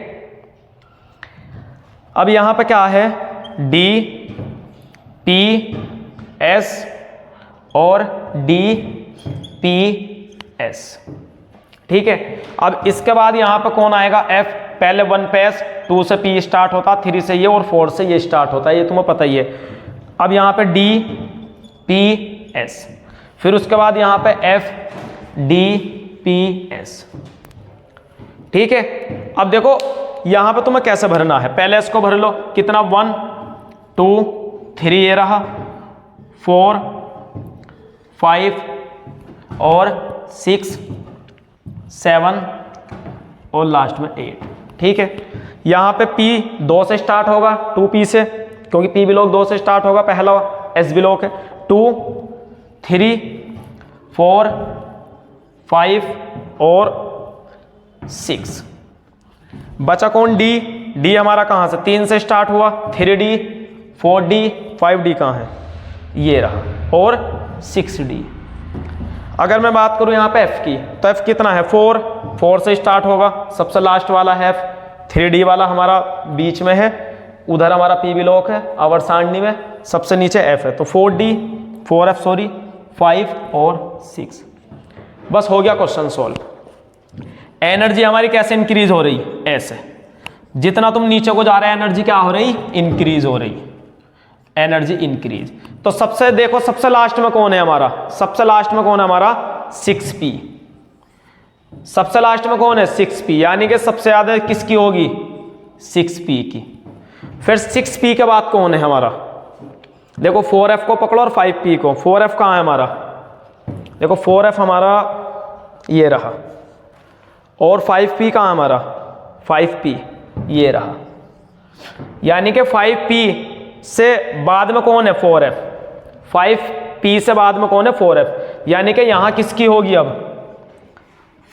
अब यहां पर क्या है? डी, पी, एस और डी, पी, एस। ठीक है। अब इसके बाद यहां पर कौन आएगा? एफ। पहले 1 पे एस, 2 से पी स्टार्ट होता, 3 से ये और 4 से ये स्टार्ट होता है, ये तुम्हें पता ही है। अब यहां पे डी, पी, एस, फिर उसके बाद यहां पे एफ, डी, पी, एस। ठीक है। अब देखो यहां पे तुम्हें कैसे भरना है, पहले इसको भर लो। कितना? 1 2 3 ये रहा, 4 5 और 6 7 और लास्ट में 8। ठीक है। यहां पे P 2 से स्टार्ट होगा, 2P से, क्योंकि P ब्लॉक 2 से स्टार्ट होगा, पहला S ब्लॉक है। 2 3 4 5 और 6। बचा कौन? D। D हमारा कहां से? 3 से स्टार्ट हुआ, 3D 4D 5D कहां है? ये रहा, और 6D। अगर मैं बात करूं यहां पे F की, तो F कितना है? 4 से स्टार्ट होगा, सबसे लास्ट वाला है F। 3D वाला हमारा बीच में है, उधर हमारा P ब्लॉक है, अवर सारणी में सबसे नीचे F है, तो 4F 5 और 6। बस हो गया क्वेश्चन सॉल्व। एनर्जी हमारी कैसे इंक्रीज हो रही? ऐसे। जितना तुम नीचे को जा रहे हैं एनर्जी क्या हो रही? इंक्रीज हो रही, एनर्जी इंक्रीज। तो सबसे देखो, सबसे लास्ट में कौन है हमारा? सबसे लास्ट में कौन है हमारा? 6P। सबसे लास्ट में कौन है? 6P, यानी कि सबसे ज्यादा किसकी होगी? 6P की। फिर 6P के बाद कौन है हमारा? देखो 4F को पकड़ो और 5P को। 4F कहां है हमारा? देखो 4F हमारा ये रहा, और 5P कहां है हमारा? 5P ये रहा, यानी कि 5P से बाद में कौन है? 4F। 5P से बाद में कौन है? 4F, यानी कि यहां किसकी होगी अब?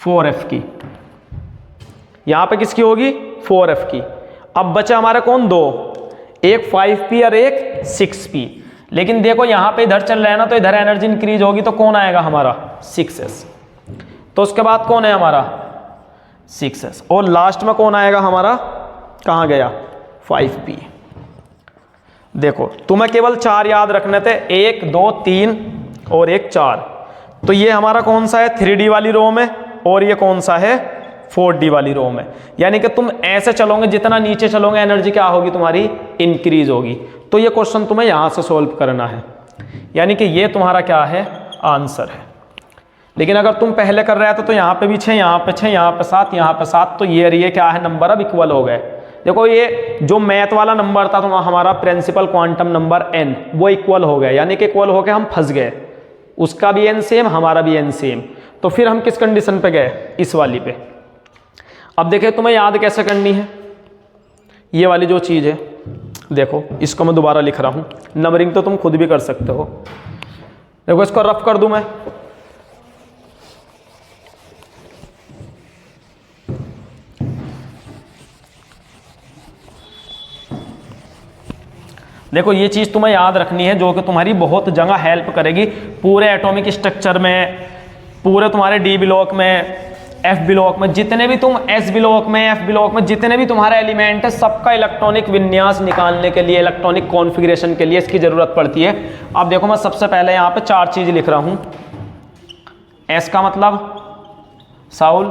4F की। यहां पे किसकी होगी? 4F की। अब बचे हमारे कौन? 2, एक 5P और एक 6P। लेकिन देखो यहां पे इधर चल रहा है ना, तो इधर एनर्जी इंक्रीज होगी, तो कौन आएगा हमारा? 6S। तो उसके बाद कौन है हमारा? 6S। और लास्ट में कौन आएगा हमारा? कहां गया? 5P। देखो तुम्हें केवल 4 याद रखने थे, 1 2 3 और एक 4। तो ये हमारा कौन सा है? 3D वाली रो में, और ये कौन सा है? 4D वाली रो में। यानी कि तुम ऐसे चलोगे, जितना नीचे चलोगे एनर्जी क्या होगी तुम्हारी? इंक्रीज होगी। तो ये क्वेश्चन तुम्हें यहां से सोल्व करना है, यानी कि ये तुम्हारा क्या है? आंसर है। लेकिन अगर तुम पहले कर रहे थे तो यहाँ पे भी 6, यहाँ पे 6, यहाँ पे 7, यहाँ पे 7, तो ये क्या है? नंबर अब इक्वल हो गए। देखो ये जो मैथ वाला नंबर था तो हमारा प्रिंसिपल क्वांटम नंबर n, वो इक्वल हो गया, यानी कि इक्वल हो गए, हम फंस गए। उसका भी n सेम, हमारा भी n सेम। तो फिर हम किस कंडीशन पे गए? इस वाली पे। अब देखिए तुम्हें याद कैसे करनी है ये वाली जो चीज़ है। देखो इसको मैं दोबारा लिख रहा हूँ, नंबरिंग तो तुम खुद भी कर सकते हो। देखो इसको रफ कर दूं मैं। देखो ये चीज़ तुम्हें याद रखनी है, जो कि तुम्हारी बहुत जगह हेल्प करेगी पूरे एटॉमिक स्ट्रक्चर में, पूरे तुम्हारे डी ब्लॉक में, एफ ब्लॉक में, जितने भी तुम एस ब्लॉक में, एफ ब्लॉक में, जितने भी तुम्हारे एलिमेंट है, सबका इलेक्ट्रॉनिक विन्यास निकालने के लिए, इलेक्ट्रॉनिक कॉन्फ़िगरेशन के लिए इसकी ज़रूरत पड़ती है। अब देखो मैं सबसे पहले यहाँ पे 4 चीज़ लिख रहा हूँ। एस का मतलब साउल,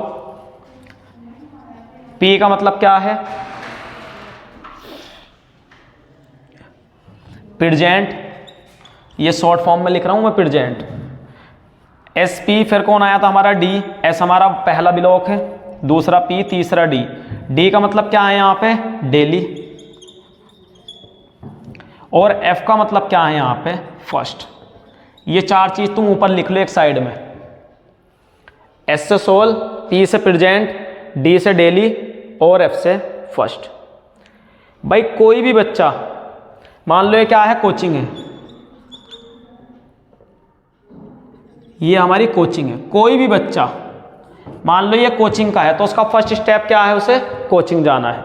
पी का मतलब क्या है? पिरजेंट, ये शॉर्ट फॉर्म में लिख रहा हूं मैं पिरजेंट। एस पी, फिर कौन आया था हमारा? डी। एस हमारा पहला ब्लॉक है, दूसरा पी, तीसरा डी। डी का मतलब क्या है यहां पे? डेली। और एफ का मतलब क्या है यहां पे? फर्स्ट। ये 4 चीज तुम ऊपर लिख लो एक साइड में। एस से सोल, पी से पिरजेंट, डी से डेली और एफ से फर्स्ट। भाई कोई भी बच्चा, मान लो ये क्या है? कोचिंग है, ये हमारी कोचिंग है। कोई भी बच्चा मान लो ये कोचिंग का है, तो उसका फर्स्ट स्टेप क्या है? उसे कोचिंग जाना है,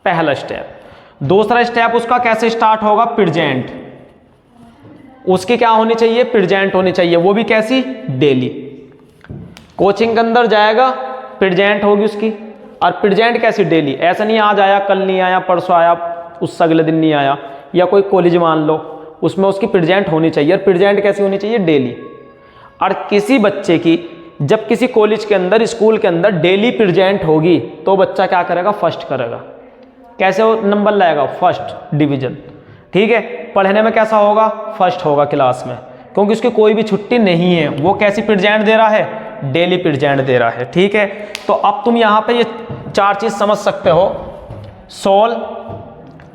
पहला स्टेप। दूसरा स्टेप उसका कैसे स्टार्ट होगा, प्रेजेंट, उसकी क्या होनी चाहिए, प्रेजेंट होनी चाहिए, वो भी कैसी, डेली। कोचिंग के अंदर जाएगा, प्रेजेंट होगी उसकी, और प्रेजेंट कैसी, डेली। ऐसा नहीं आज आया कल नहीं आया परसों आया उससे अगले दिन नहीं आया, या कोई कॉलेज मान लो उसमें उसकी प्रेजेंट होनी चाहिए, और प्रेजेंट कैसी होनी चाहिए, डेली। और किसी बच्चे की जब किसी कॉलेज के अंदर स्कूल के अंदर डेली प्रेजेंट होगी तो बच्चा क्या करेगा, फर्स्ट करेगा। कैसे वो नंबर लाएगा, फर्स्ट डिवीजन। ठीक है, पढ़ने में कैसा होगा, फर्स्ट होगा क्लास में, क्योंकि उसकी कोई भी छुट्टी नहीं है, वो कैसी प्रेजेंट दे रहा है, डेली प्रेजेंट दे रहा है। ठीक है, तो अब तुम यहाँ पे ये 4 चीज समझ सकते हो। सोल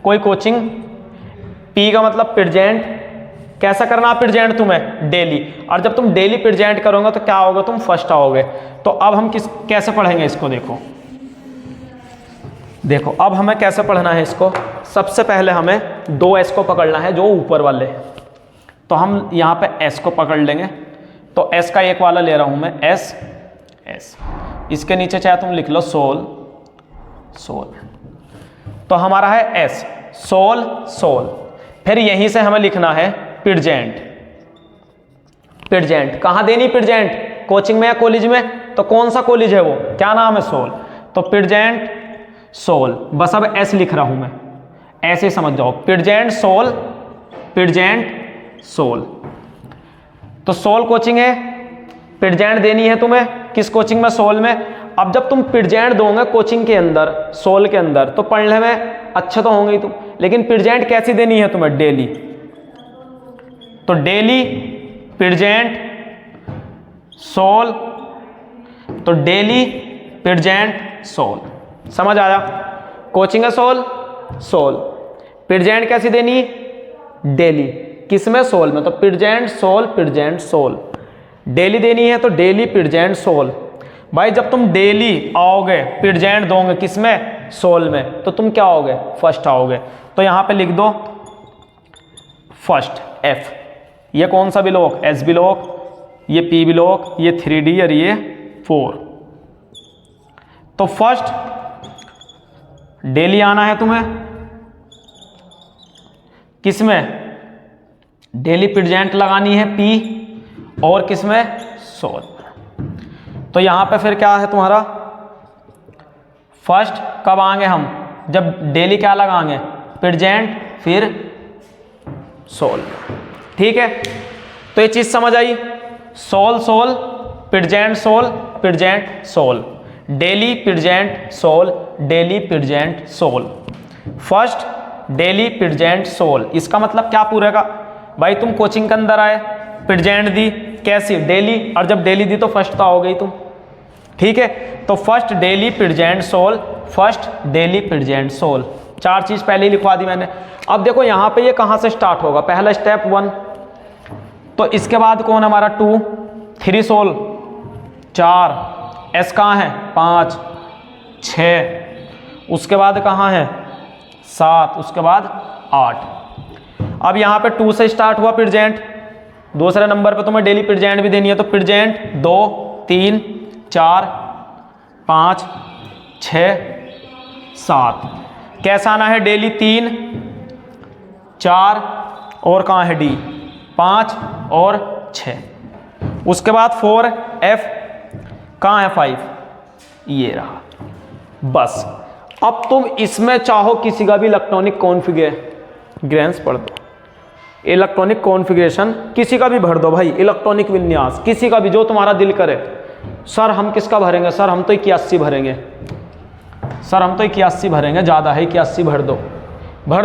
कोई कोचिंग, पी का मतलब प्रेजेंट, कैसा करना प्रेजेंट तुम्हें, डेली। और जब तुम डेली प्रेजेंट करोगे तो क्या होगा, तुम फर्स्ट आओगे। तो अब हम कैसे पढ़ेंगे इसको, देखो अब हमें कैसे पढ़ना है इसको। सबसे पहले हमें 2 एस को पकड़ना है जो ऊपर वाले हैं, तो हम यहाँ पे एस को पकड़ लेंगे। तो एस का एक वाला ले रहा हूं मैं, एस एस, इसके नीचे चाहे तुम लिख लो सोल सोल, तो हमारा है एस, सोल सोल। फिर यहीं से हमें लिखना है प्रेजेंट। प्रेजेंट कहां देनी, प्रेजेंट कोचिंग में या कॉलेज में, तो कौन सा कॉलेज है वो, क्या नाम है, सोल, तो प्रेजेंट सोल। बस अब एस लिख रहा हूं मैं, ऐसे समझ जाओ, प्रेजेंट सोल, प्रेजेंट सोल। तो सोल कोचिंग है, प्रेजेंट देनी है तुम्हें किस कोचिंग में, सोल में। अब जब तुम प्रेजेंट दोगे कोचिंग के अंदर, सोल के अंदर, तो पढ़ने में अच्छे तो होंगे ही तुम, लेकिन प्रेजेंट कैसी देनी है तुम्हें, डेली। तो डेली प्रेजेंट सोल, तो डेली प्रेजेंट सोल। समझ आया, कोचिंग है सोल सोल, प्रेजेंट कैसी देनी, डेली, किसमें, सोल में। तो प्रेजेंट सोल, प्रेजेंट सोल, डेली देनी है तो डेली प्रेजेंट सोल। भाई जब तुम डेली आओगे प्रेजेंट दोगे किसमें, सोल में, तो तुम क्या आओगे, फर्स्ट आओगे। तो यहां पे लिख दो फर्स्ट, एफ। ये कौन सा ब्लॉक, एस ब्लॉक, ये पी ब्लॉक, ये 3D और ये 4। तो फर्स्ट डेली आना है तुम्हें किसमें, डेली प्रेजेंट लगानी है पी, और किसमें, सोल। तो यहां पे फिर क्या है तुम्हारा, फर्स्ट कब आएंगे हम, जब डेली क्या लगाएंगे, प्रेजेंट, फिर सोल। ठीक है, तो ये चीज समझ आई, soul soul, present soul, present soul, daily present soul, daily present soul, first daily present soul. इसका मतलब क्या पूरेगा, भाई तुम कोचिंग के अंदर आए, प्रेजेंट दी कैसी, डेली, और जब डेली दी तो फर्स्ट तो आओगे ही तुम। ठीक है, तो first daily present soul, first daily present सोल, 4 चीज पहले ही लिखवा दी मैंने। अब देखो यहां पे ये कहां से स्टार्ट होगा, पहला स्टेप 1, तो इसके बाद कौन हमारा 2, 3 सोल 4, एस कहाँ है 5 6, उसके बाद कहाँ है 7, उसके बाद 8। अब यहाँ पे 2 से स्टार्ट हुआ प्रेजेंट, दूसरे नंबर पे तुम्हें डेली प्रेजेंट भी देनी है, तो प्रेजेंट 2 3 4 5 6 7। कैसा आना है, डेली 3 4, और कहाँ है डी 5 और 6। उसके बाद 4 एफ, कहाँ है 5, ये रहा। बस अब तुम इसमें चाहो किसी का भी इलेक्ट्रॉनिक कॉन्फ़िगरेशंस पढ़ दो, इलेक्ट्रॉनिक कॉन्फ़िगरेशन किसी का भी भर दो भाई, इलेक्ट्रॉनिक विन्यास किसी का भी जो तुम्हारा दिल करे। सर हम किसका भरेंगे, सर हम तो 81 भरेंगे, सर हम तो 81 भरेंगे, ज़्यादा है 81 भर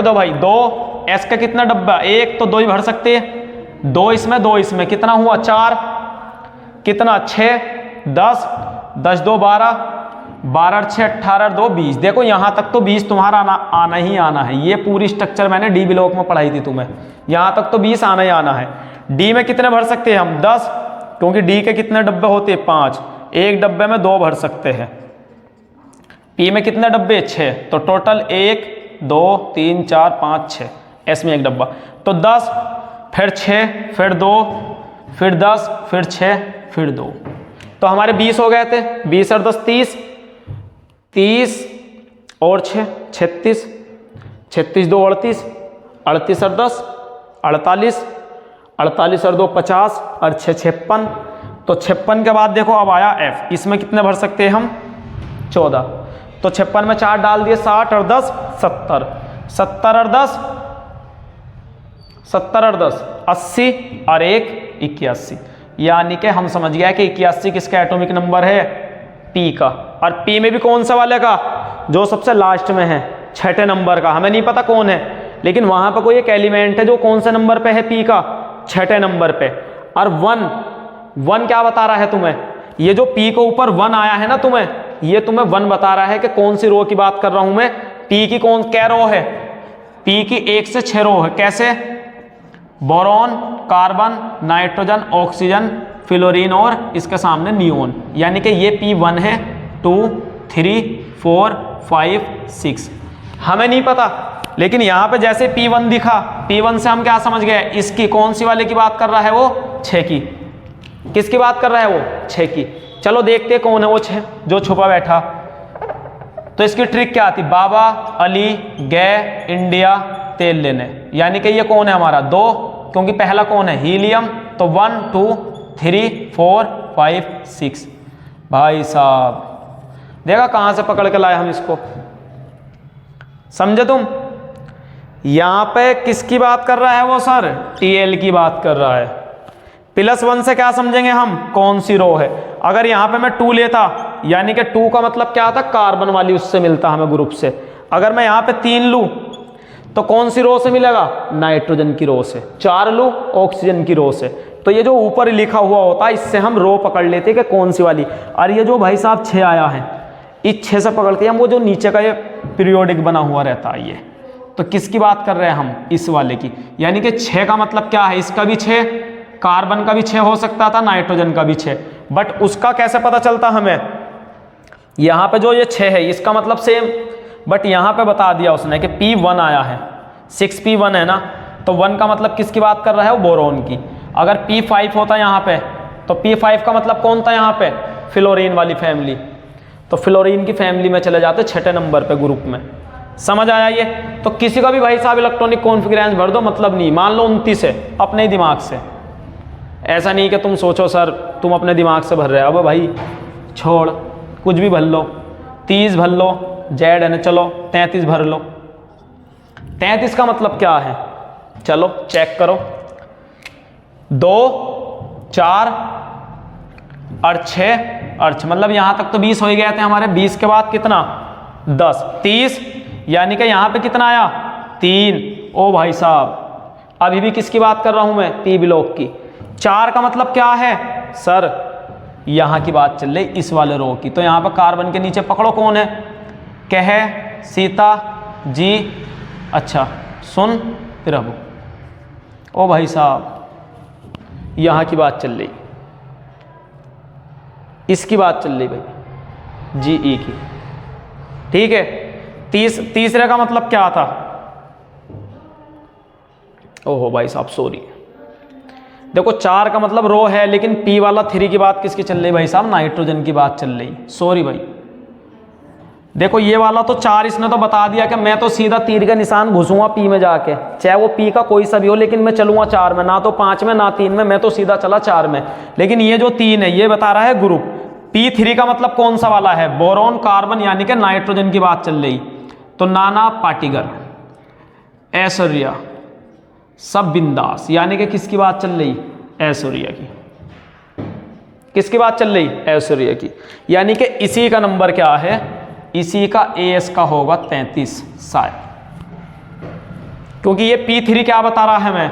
दो भाई। 2 एस का कितना डब्बा, 1 तो 2 ही भर सकते हैं, 2 इसमें 2 इसमें, कितना हुआ 4, कितना 6 10 10 2 12 12 6 18 2 20। देखो यहां तक तो 20 तुम्हारा आना ही आना है, ये पूरी स्ट्रक्चर मैंने डी ब्लॉक में पढ़ाई थी तुम्हें, यहां तक तो 20 आना ही आना है। डी में कितने भर सकते हैं हम 10, क्योंकि डी के कितने डब्बे होते हैं 5, एक डब्बे में 2 भर सकते हैं। पी में कितने डब्बे 6, तो टोटल 1 2 3 4 5 6, एस में 1 डब्बा, तो 10 फिर 6 फिर 2 फिर 10 फिर 6 फिर 2, तो हमारे 20 हो गए थे। 20 और 10 30, 30 और 6 36, 36 2 38, 38 और 10 48, 48 और 2 50 और 6 56। तो 56 के बाद देखो अब आया f, इसमें कितने भर सकते हैं हम 14। तो 56 में 4 डाल दिए 60 और 10 70, 70 और 10 70 और 10 80 और 1 81। यानी कि हम समझ गया कि 81 किसका एटॉमिक नंबर है, p का। और p में भी कौन सा वाले का, जो सबसे लास्ट में है, छठे नंबर का। हमें नहीं पता कौन है, लेकिन वहां पर कोई एक एलिमेंट है जो कौन से नंबर पे है, p का छठे नंबर पे। और 1 क्या बता रहा है तुम्हें, ये जो p के ऊपर 1 आया है ना तुम्हें, ये तुम्हें 1 बता रहा है कि कौन सी रो की बात कर रहा हूं मैं, p की कौन क्या रो है, p की 1 से 6 रो है। कैसे, boron, carbon, nitrogen, oxygen, fluorine और इसके सामने नियोन। यानी कि ये p1 है, 2 3 4 5 6। हमें नहीं पता, लेकिन यहां पे जैसे p1 दिखा, p1 से हम क्या समझ गए, इसकी कौन सी वाले की बात कर रहा है, वो 6 की। किसकी बात कर रहा है, वो 6 की। चलो देखते कौन है वो 6 जो छुपा बैठा। तो इसकी ट्रिक क्या आती, बाबा, अली, गै, इंडिया, तेल लेने। यानी कि ये कौन है हमारा 2, क्योंकि पहला कौन है, हीलियम। तो 1 2 3 4 5 6। भाई साहब देखा कहां से पकड़ के लाए हम इसको, समझे तुम। यहां पे किसकी बात कर रहा है वो सर, Tl की बात कर रहा है। +1 से क्या समझेंगे हम, कौन सी रो है। अगर यहां पे मैं 2 लेता, यानी कि 2 का मतलब क्या था, कार्बन वाली उससे मिलता हमें ग्रुप से। अगर मैं यहां पे 3 लूं तो कौन सी रो से मिलेगा, नाइट्रोजन की रो से। 4 लूं, ऑक्सीजन की रो से। तो ये जो ऊपर लिखा हुआ होता है, इससे हम रो पकड़ लेते कि कौन सी वाली। और ये जो भाई साहब 6 आया है, इस 6 से पकड़ते हम वो जो नीचे का ये पीरियोडिक बना हुआ रहता है ये। तो किसकी बात कर रहे हैं हम, इस वाले की। यानी कि 6 का मतलब क्या है, इसका भी 6, कार्बन का भी 6 हो सकता था, नाइट्रोजन का भी 6। बट उसका कैसे पता चलता हमें, यहां पे जो ये 6 है इसका मतलब सेम, बट यहां पे बता दिया उसने कि p1 आया है, 6p1 है ना। तो 1 का मतलब किसकी बात कर रहा है, वो बोरोन की। अगर p5 होता यहाँ पे, तो p5 का मतलब कौन था यहाँ पे, फ्लोरीन वाली फैमिली। तो फ्लोरीन की फैमिली में चले जाते छठे नंबर पे ग्रुप में। समझ आया ये। तो किसी का भी भाई साहब इलेक्ट्रॉनिक कॉन्फिगरेशन भर दो, मतलब नहीं। मान लो 29 है अपने ही दिमाग से, ऐसा नहीं कि तुम सोचो सर तुम अपने दिमाग से भर रहे हो। अब भाई छोड़, कुछ भी भर लो, 30 भर लो, जेड है ना, चलो 33 भर लो। 33 का मतलब क्या है, चलो चेक करो। 2 4 और 6 और 6, मतलब यहां तक तो 20 हो ही गए थे हमारे। 20 के बाद कितना, 10 30, यानी कि यहां पे कितना आया, 3। ओ भाई साहब अभी भी किसकी बात कर रहा हूं मैं, p ब्लॉक की। 4 का मतलब क्या है सर, यहां की बात चल रही इस वाले रो की। तो यहां पर कार्बन के नीचे पकड़ो कौन है, कह, सीता, जी, अच्छा, सुन, प्रभु। ओ भाई साहब यहां की बात चल रही, इसकी बात चल रही भाई, जी ई की। ठीक है। तीसरे का मतलब क्या था, ओहो भाई साहब सॉरी, देखो 4 का मतलब रो है, लेकिन p वाला 3 की बात किसकी चल रही भाई साहब, नाइट्रोजन की बात चल रही। सॉरी भाई, देखो ये वाला तो 4 इसने तो बता दिया कि मैं तो सीधा तीर का निशान घुसूंगा p में जाके, चाहे वो p का कोई सा भी हो, लेकिन मैं चलूंगा 4 में, ना तो 5 में ना 3 में, मैं तो सीधा चला 4 में। लेकिन ये जो 3 है ये बता रहा है ग्रुप। p3 का मतलब कौन सा वाला है, बोरॉन, कार्बन, यानी कि नाइट्रोजन की बात चल रही। तो नाना पार्टिकल, ऐश्वर्या, सब बिंदास, यानी कि किसकी बात चल रही, ऐश्वर्या की। किसकी बात चल रही, ऐश्वर्या की। यानी कि इसी का नंबर क्या है, इसी का AS का होगा 33 शायद, क्योंकि ये P3 क्या बता रहा है हमें,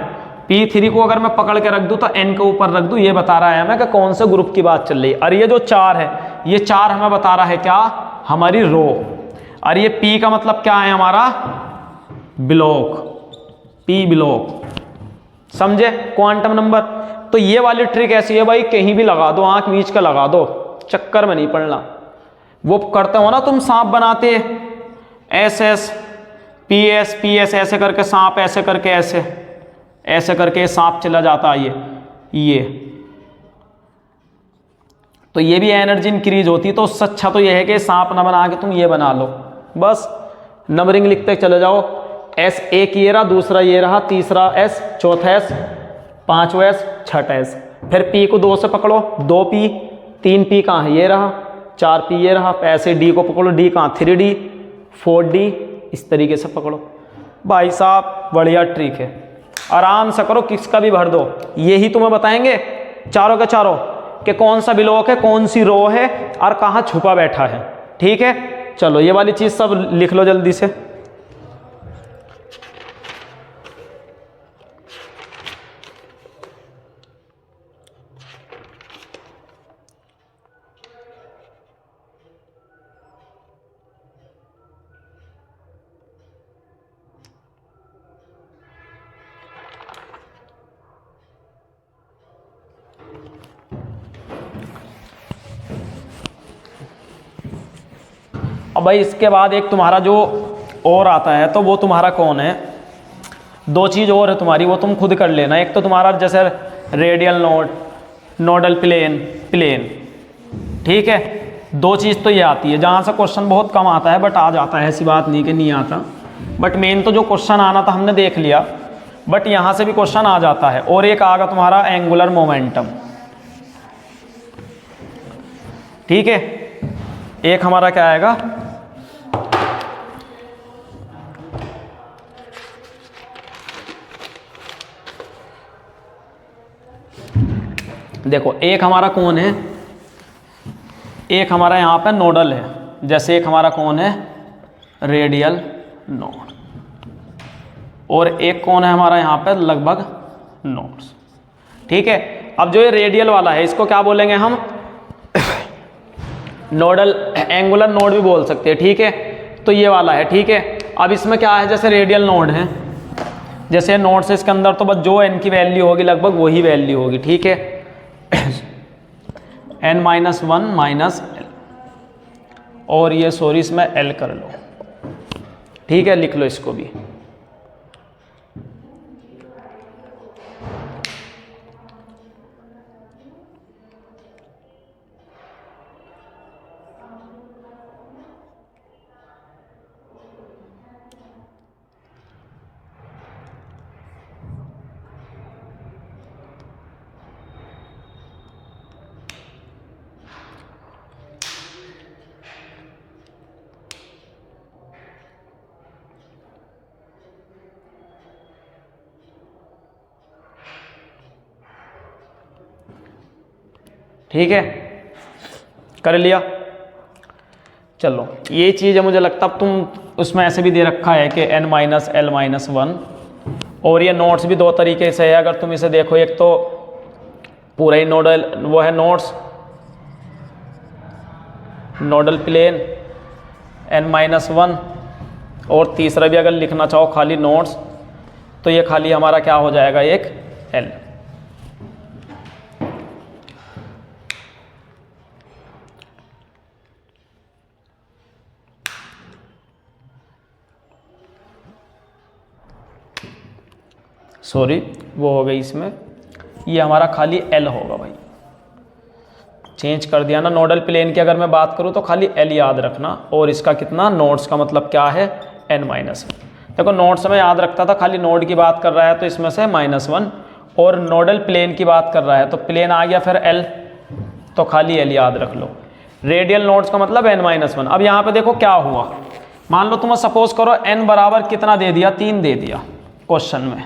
P3 को अगर मैं पकड़ के रख दूं तो N के ऊपर रख दूं, ये बता रहा है हमें कि कौन से ग्रुप की बात चल रही है। और ये जो 4 है, ये 4 हमें बता रहा है क्या, हमारी रो। और ये P का मतलब क्या है हमारा, ब्लॉक, P ब्लॉक। समझे क्वांटम नंबर। तो ये वाली ट्रिक ऐसी है भाई, कहीं भी लगा दो, आंख मीच के लगा दो, चक्कर में नहीं पड़ना। वो करते हो ना तुम, सांप बनाते SS PS PS ऐसे करके सांप, ऐसे करके ऐसे ऐसे करके सांप चला जाता है ये तो ये भी एनर्जी इंक्रीज होती है। तो उससे अच्छा तो ये है कि सांप ना बना के तुम ये बना लो, बस नंबरिंग लिखते चले जाओ। एस एक ये रहा, दूसरा ये रहा, तीसरा एस, चौथा एस, पांचवा एस, छठा एस। फिर पी को 2 से पकड़ो, 2p, 3p कहाँ है, ये रहा, 4p ये रहा, ऐसे डी को पकड़ो, डी कहाँ, 3d, 4d, इस तरीके से पकड़ो। भाई साहब बढ़िया ट्रिक है, आराम से करो, किसका भी भर दो। यही तुम्हें बताएंगे चारों के चारों कि कौन सा ब्लॉक है, कौन सी रो है और कहाँ छुपा बैठा है। ठीक है, चलो ये वाली चीज़ सब लिख लो जल्दी से। अब भाई इसके बाद एक तुम्हारा जो और आता है, तो वो तुम्हारा कौन है, 2 चीज़ और है तुम्हारी, वो तुम खुद कर लेना। एक तो तुम्हारा जैसे radial node, nodal plane, plane. ठीक है, 2 चीज़ तो ये आती है, जहाँ से क्वेश्चन बहुत कम आता है बट आ जाता है, ऐसी बात नहीं कि नहीं आता। बट मेन तो जो क्वेश्चन आना था हमने देख लिया, बट यहाँ से भी क्वेश्चन आ जाता है। और एक आगा तुम्हारा एंगुलर मोमेंटम। ठीक है, एक हमारा क्या आएगा, देखो एक हमारा कौन है, एक हमारा यहाँ पे नोडल है, जैसे एक हमारा कौन है, रेडियल नोड, और एक कौन है हमारा यहाँ पे लगभग नोड्स। ठीक है, अब जो ये रेडियल वाला है इसको क्या बोलेंगे हम, नोडल एंगुलर नोड भी बोल सकते हैं। ठीक है, तो ये वाला है। ठीक है, अब इसमें क्या है, जैसे रेडियल नोड है, जैसे नोड से इसके अंदर तो बस जो n की वैल्यू होगी लगभग वही वैल्यू होगी। ठीक है, n -1 माइनस l, और ये सॉरी इसमें l कर लो। ठीक है, लिख लो इसको भी। ठीक है, कर लिया। चलो ये चीज़ है, मुझे लगता अब तुम उसमें ऐसे भी दे रखा है कि n माइनस l माइनस 1, और ये नोट्स भी 2 तरीके से है। अगर तुम इसे देखो, एक तो पूरा ही नोडल वो है nodes, nodal plane n minus 1, और तीसरा भी अगर लिखना चाहो खाली नोट्स, तो ये खाली हमारा क्या हो जाएगा, एक l। सॉरी वो हो गई इसमें, ये हमारा खाली L होगा भाई, चेंज कर दिया ना। नोडल प्लेन की अगर मैं बात करूँ तो खाली L याद रखना, और इसका कितना, नोड्स का मतलब क्या है, n-1। देखो नोड्स में याद रखता था, खाली नोड की बात कर रहा है तो इसमें से -1, और नोडल प्लेन की बात कर रहा है तो प्लेन आ गया फिर L, तो खाली L याद रख लो। रेडियल नोड्स का मतलब n-1। अब यहाँ पे देखो क्या हुआ, मान लो तुम्हें सपोज करो n बराबर कितना दे दिया, 3 दे दिया क्वेश्चन में।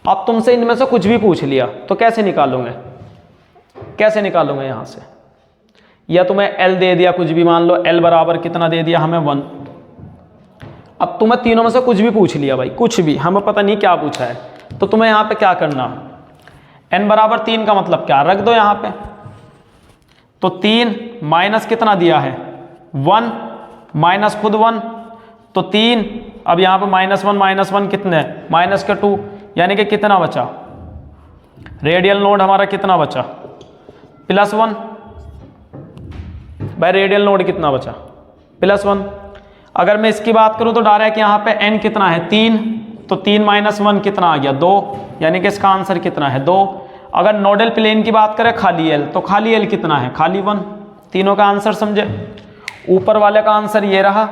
अब तुमसे इनमें से कुछ भी पूछ लिया तो कैसे निकालोगे, कैसे निकालोगे यहाँ से, या तुम्हें L दे दिया कुछ भी, मान लो L बराबर कितना दे दिया हमें 1। अब तुम्हें तीनों में से कुछ भी पूछ लिया भाई, कुछ भी, हमें पता नहीं क्या पूछा है, तो तुम्हें यहाँ पे क्या करना, n बराबर 3 का मतलब क्या, रख दो यहाँ पे। तो 3 माइनस कितना दिया है 1, माइनस खुद 1, तो 3। अब यहाँ पे -1 कितने, माइनस के 2, यानी कि कितना बचा, रेडियल नोड हमारा कितना बचा, +1। भाई रेडियल नोड कितना बचा, +1। अगर मैं इसकी बात करूं तो डायरेक्ट यहाँ पे n कितना है 3, तो 3 - 1 कितना आ गया 2, यानी कि इसका आंसर कितना है 2। अगर नोडल प्लेन की बात करें खाली L, तो खाली L कितना है, खाली 1। तीनों का आंसर समझे, ऊपर वाले का आंसर ये रहा,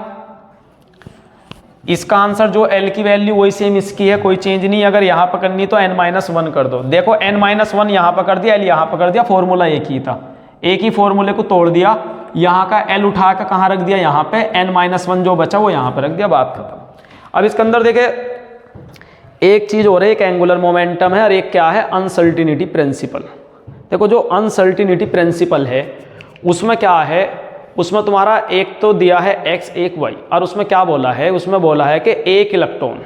इसका आंसर जो L की वैल्यू वही सेम इसकी है, कोई चेंज नहीं। अगर यहाँ पर करनी तो n-1 कर दो। देखो n-1 यहाँ पर कर दिया, L यहाँ पर कर दिया, फॉर्मूला एक ही था, एक ही फॉर्मूले को तोड़ दिया, यहाँ का L उठा कर कहाँ रख दिया, यहाँ पे, n-1 जो बचा वो यहाँ पर रख दिया, बात खत्म। अब इसके अंदर देखे एक चीज हो रही है, एक एंगुलर मोमेंटम है और एक क्या है, अनसर्टिनिटी प्रिंसिपल। देखो जो अनसर्टिनिटी प्रिंसिपल है उसमें क्या है, उसमें तुम्हारा एक तो दिया है x एक y, और उसमें क्या बोला है, उसमें बोला है कि एक इलेक्ट्रॉन,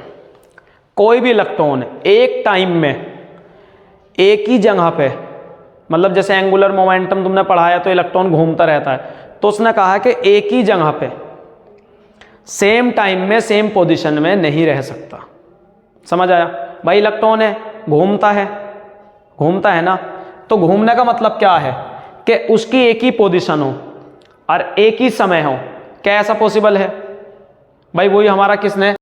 कोई भी इलेक्ट्रॉन एक टाइम में एक ही जगह पे, मतलब जैसे एंगुलर मोमेंटम तुमने पढ़ाया तो इलेक्ट्रॉन घूमता रहता है, तो उसने कहा है कि एक ही जगह पे सेम टाइम में सेम पोजीशन में नहीं रह सकता। समझ आया भाई, इलेक्ट्रॉन है, घूमता है ना, तो घूमने का मतलब क्या है कि उसकी एक ही पोजीशन हो और एक ही समय हो। क्या ऐसा पॉसिबल है भाई? वही हमारा किसने